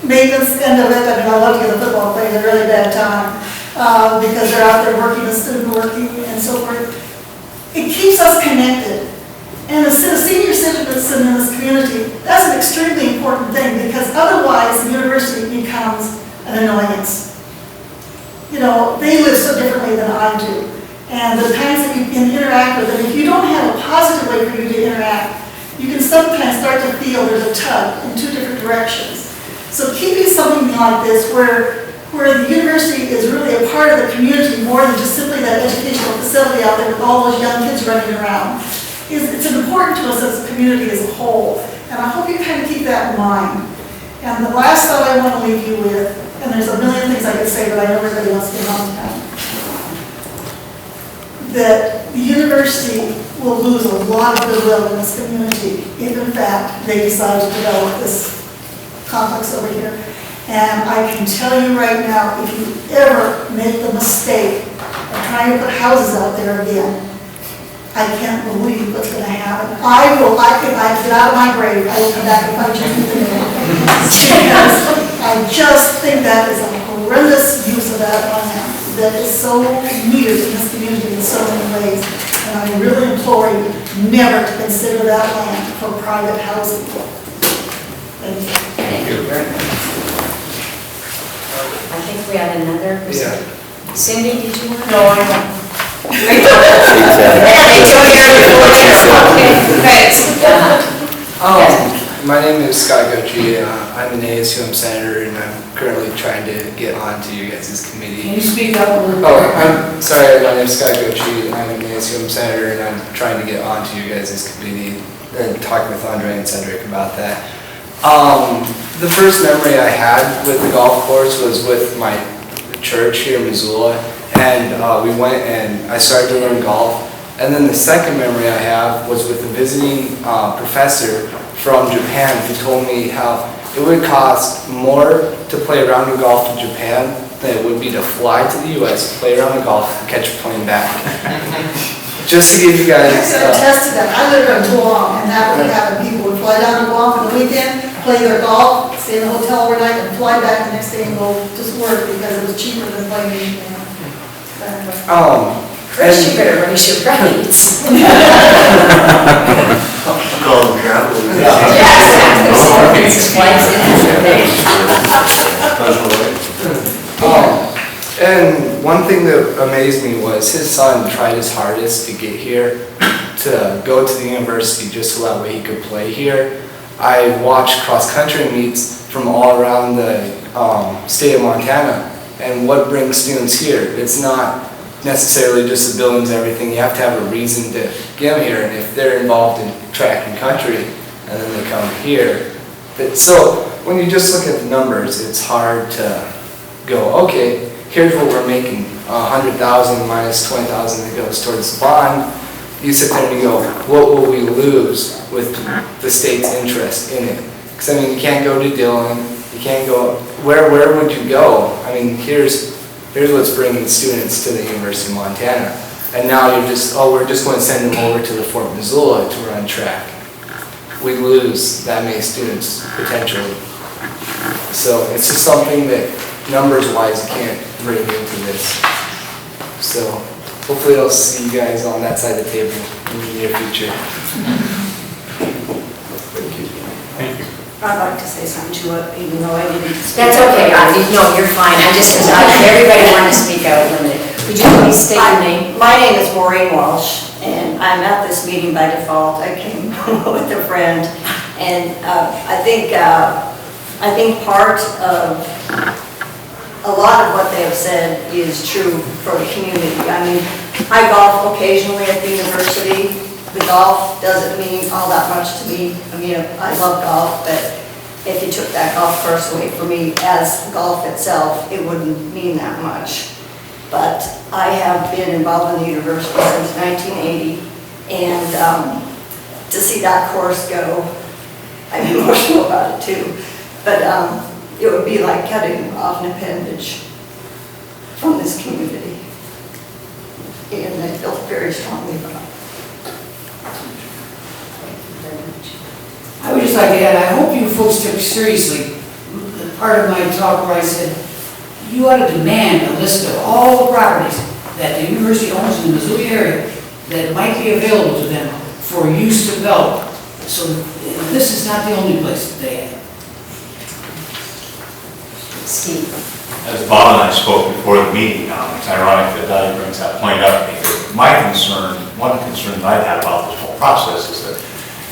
maintenance end of it. I mean, I love to get a football player at a really bad time because they're out there working, the student working, and so forth. It keeps us connected. And as a senior citizen in this community, that's an extremely important thing because otherwise the university becomes an annoyance. You know, they live so differently than I do. And the times that you can interact with them, if you don't have a positive way for you to interact, you can sometimes start to feel there's a tug in two different directions. So keeping something like this where the university is really a part of the community more than just simply that educational facility out there with all those young kids running around, it's important to us as a community as a whole. And I hope you kind of keep that in mind. And the last thought I want to leave you with, and there's a million things I could say, but I know everybody wants to get on time, that the university will lose a lot of goodwill in this community if in fact they decide to develop this complex over here. And I can tell you right now, if you ever make the mistake of trying to put houses out there again, I can't believe what's going to happen. If I get out of my grave, I will come back and punch you in the nose. Because I just think that is a horrendous use of that land that is so needed in this community in so many ways. And I really implore you never to consider that land for private housing. Thank you. Thank you very much. I think we have another person. Cindy, did you want to? No, I don't. Okay, thanks. My name is Scott Gochi. I'm an ASUM senator, and I'm currently trying to get onto you guys' committee. Can you speak up a little bit? Oh, I'm sorry. My name is Scott Gochi. I'm an ASUM senator, and I'm trying to get onto you guys' committee and talk with Andre and Cedric about that. The first memory I had with the golf course was with my church here in Missoula, and we went and I started to learn golf. And then the second memory I have was with a visiting professor from Japan who told me how it would cost more to play a round of golf in Japan than it would be to fly to the US, play around the golf, and catch a plane back. Just to give you guys... I can attest to that. I lived in Guam, and that would happen. People would fly down to Guam for the weekend, play their golf, stay in the hotel overnight, and fly back the next day and go just work because it was cheaper than flying in Japan. Chris, you better raise your rates. Call them travel. And one thing that amazed me was his son tried his hardest to get here, to go to the university just so that way he could play here. I watched cross-country meets from all around the state of Montana, and what brings students here? It's not necessarily just the buildings and everything. You have to have a reason to get them here, and if they're involved in track and country, and then they come here. So when you just look at the numbers, it's hard to go, okay, here's what we're making, 100,000 minus 20,000 that goes towards the bond. You sit there and you go, what will we lose with the state's interest in it? Because I mean, you can't go to Dillon, you can't go, where would you go? I mean, here's what's bringing students to the University of Montana. And now you're just, we're just going to send them over to the Fort Missoula to run track. We lose that many students potentially. So it's just something that numbers-wise you can't bring into this. So hopefully I'll see you guys on that side of the table in the near future. Thank you. I'd like to say something to it, even though I didn't. That's okay, no, you're fine. Everybody wanted to speak out limited. Could you please state your name? My name is Maureen Walsh, and I'm at this meeting by default. I came with a friend, and I think part of a lot of what they have said is true for the community. I mean, I golf occasionally at the university. The golf doesn't mean all that much to me. I mean, I love golf, but if you took that golf course away from me as golf itself, it wouldn't mean that much. But I have been involved in the university since 1980, and to see that course go, I'm emotional about it too. But it would be like cutting off an appendage from this community. And I feel very strongly about it. I would just like to add, I hope you folks took seriously the part of my talk where I said, you ought to demand a list of all the properties that the university owns in the Missoula area that might be available to them for use to develop. So this is not the only place that they have. Steve. As Bob and I spoke before the meeting, it's ironic that Dottie brings that point up, because my concern, one concern that I've had about this whole process is that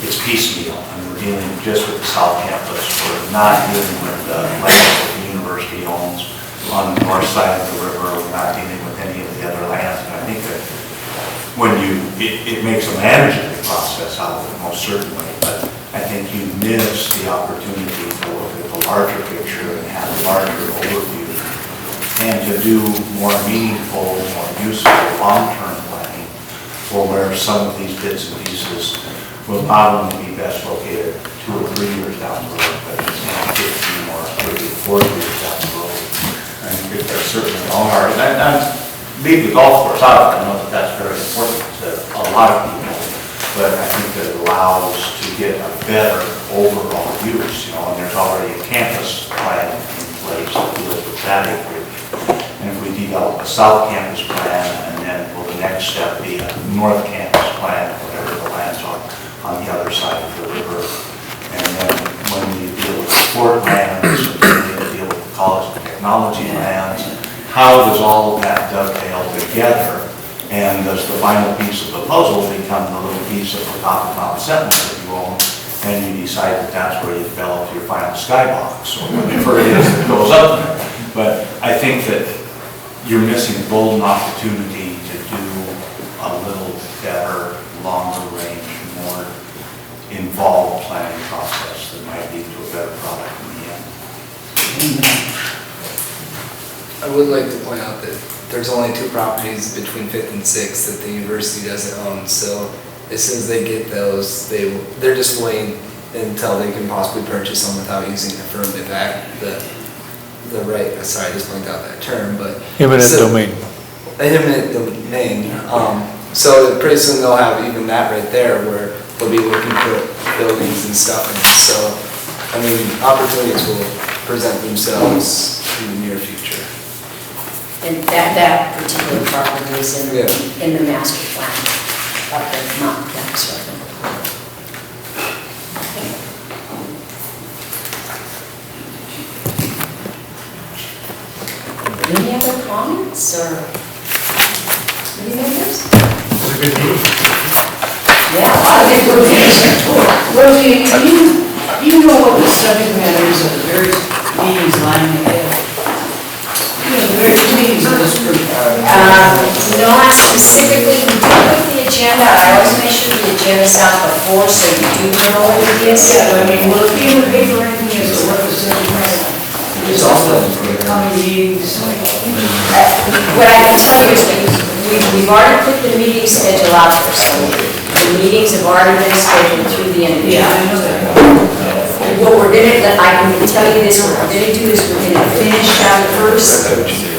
it's piecemeal, and we're dealing just with the South Campus. We're not dealing with the land that the university owns on the north side of the river. We're not dealing with any of the other lands. And I think that when it makes a manageable process out of it, most certainly, but I think you miss the opportunity to look at the larger picture and have a larger overview, and to do more meaningful, more useful, long-term planning for where some of these bits and pieces will not only be best located 2 or 3 years down the road, but 10, 15 4 years down the road. I think that's certainly on our, and leave the golf course out, I know that that's very important to a lot of people, but I think that it allows to get a better overall use, and there's already a campus plan in place that deals with that acreage. And if we develop a south campus plan, and then will the next step be a north campus plan, whatever the lands are on the other side of the river. And then when we deal with sport lands, when we deal with the college and technology lands, how does all of that dovetail together? And does the final piece of the puzzle become the little piece at the top of Mount Sentinel that you own, and you decide that that's where you develop your final skybox, or whatever it is that goes up there. But I think that you're missing a golden opportunity to do a little better, longer range, more involved planning process that might lead to a better product in the end. I would like to point out that there's only 2 properties between 5th and 6th that the university doesn't own, so as soon as they get those, they're just waiting until they can possibly purchase them without using the affirmative act, the right, sorry, I just blanked out that term, but. Eminent domain. Eminent domain, so pretty soon they'll have even that right there where they'll be looking for buildings and stuff, and so, I mean, opportunities will present themselves in the near future. And that particular property is in the master plan up at Mount Campus. Any other comments or any members? Yeah, a lot of information. Rosie, do you know what the subject matter is of the various meetings lying ahead? Not specifically, we do put the agenda, I always make sure the agenda's out before, so you do know what it is. Yeah, I mean, will it be in the paper or anything as to what the subject matter is? It's also coming meetings. What I can tell you is we've already put the meeting schedule out there, so the meetings have already been scheduled through the end of the year. Yeah, I know that. What we're gonna, I can tell you this, what we're gonna do is we're gonna finish out first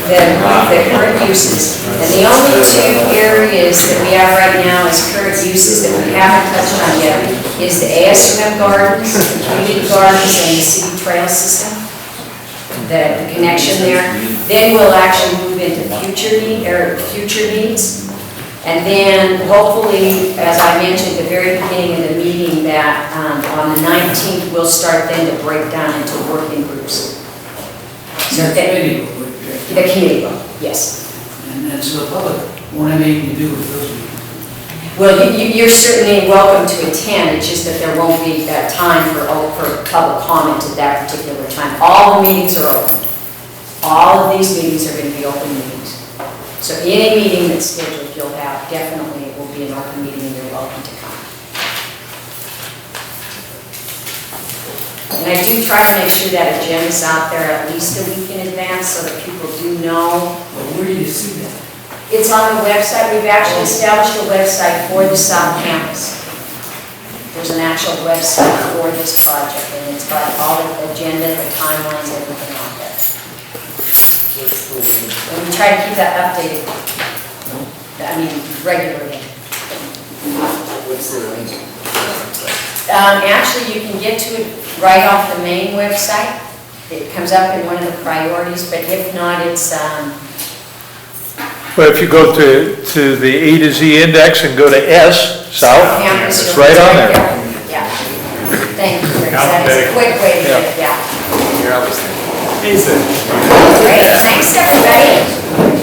the current uses. And the only 2 areas that we have right now as current uses that we haven't touched on yet is the ASUM gardens, the community gardens, and the city trail system, the connection there. Then we'll actually move into future needs. And then hopefully, as I mentioned at the very beginning of the meeting, that on the 19th, we'll start then to break down into working groups. So the committee will, yes. And so the public won't have anything to do with those meetings. Well, you're certainly welcome to attend, it's just that there won't be time for public comment at that particular time. All the meetings are open. All of these meetings are going to be open meetings. So any meeting that's scheduled, you'll have, definitely it will be an open meeting and you're welcome to come. And I do try to make sure that agenda's out there at least a week in advance so that people do know. Well, where do you see that? It's on the website. We've actually established a website for the South Campus. There's an actual website for this project, and it's got all the agenda, the timelines, everything on there. And we try to keep that updated, regularly. What's the link? Actually, you can get to it right off the main website. It comes up in one of the priorities, but if not, it's, But if you go to the A to Z index and go to S, South, Campus, it's right on there. Yeah. Thank you, Rick. That's a quick way to get it, yeah. You're obviously. Great, thanks everybody.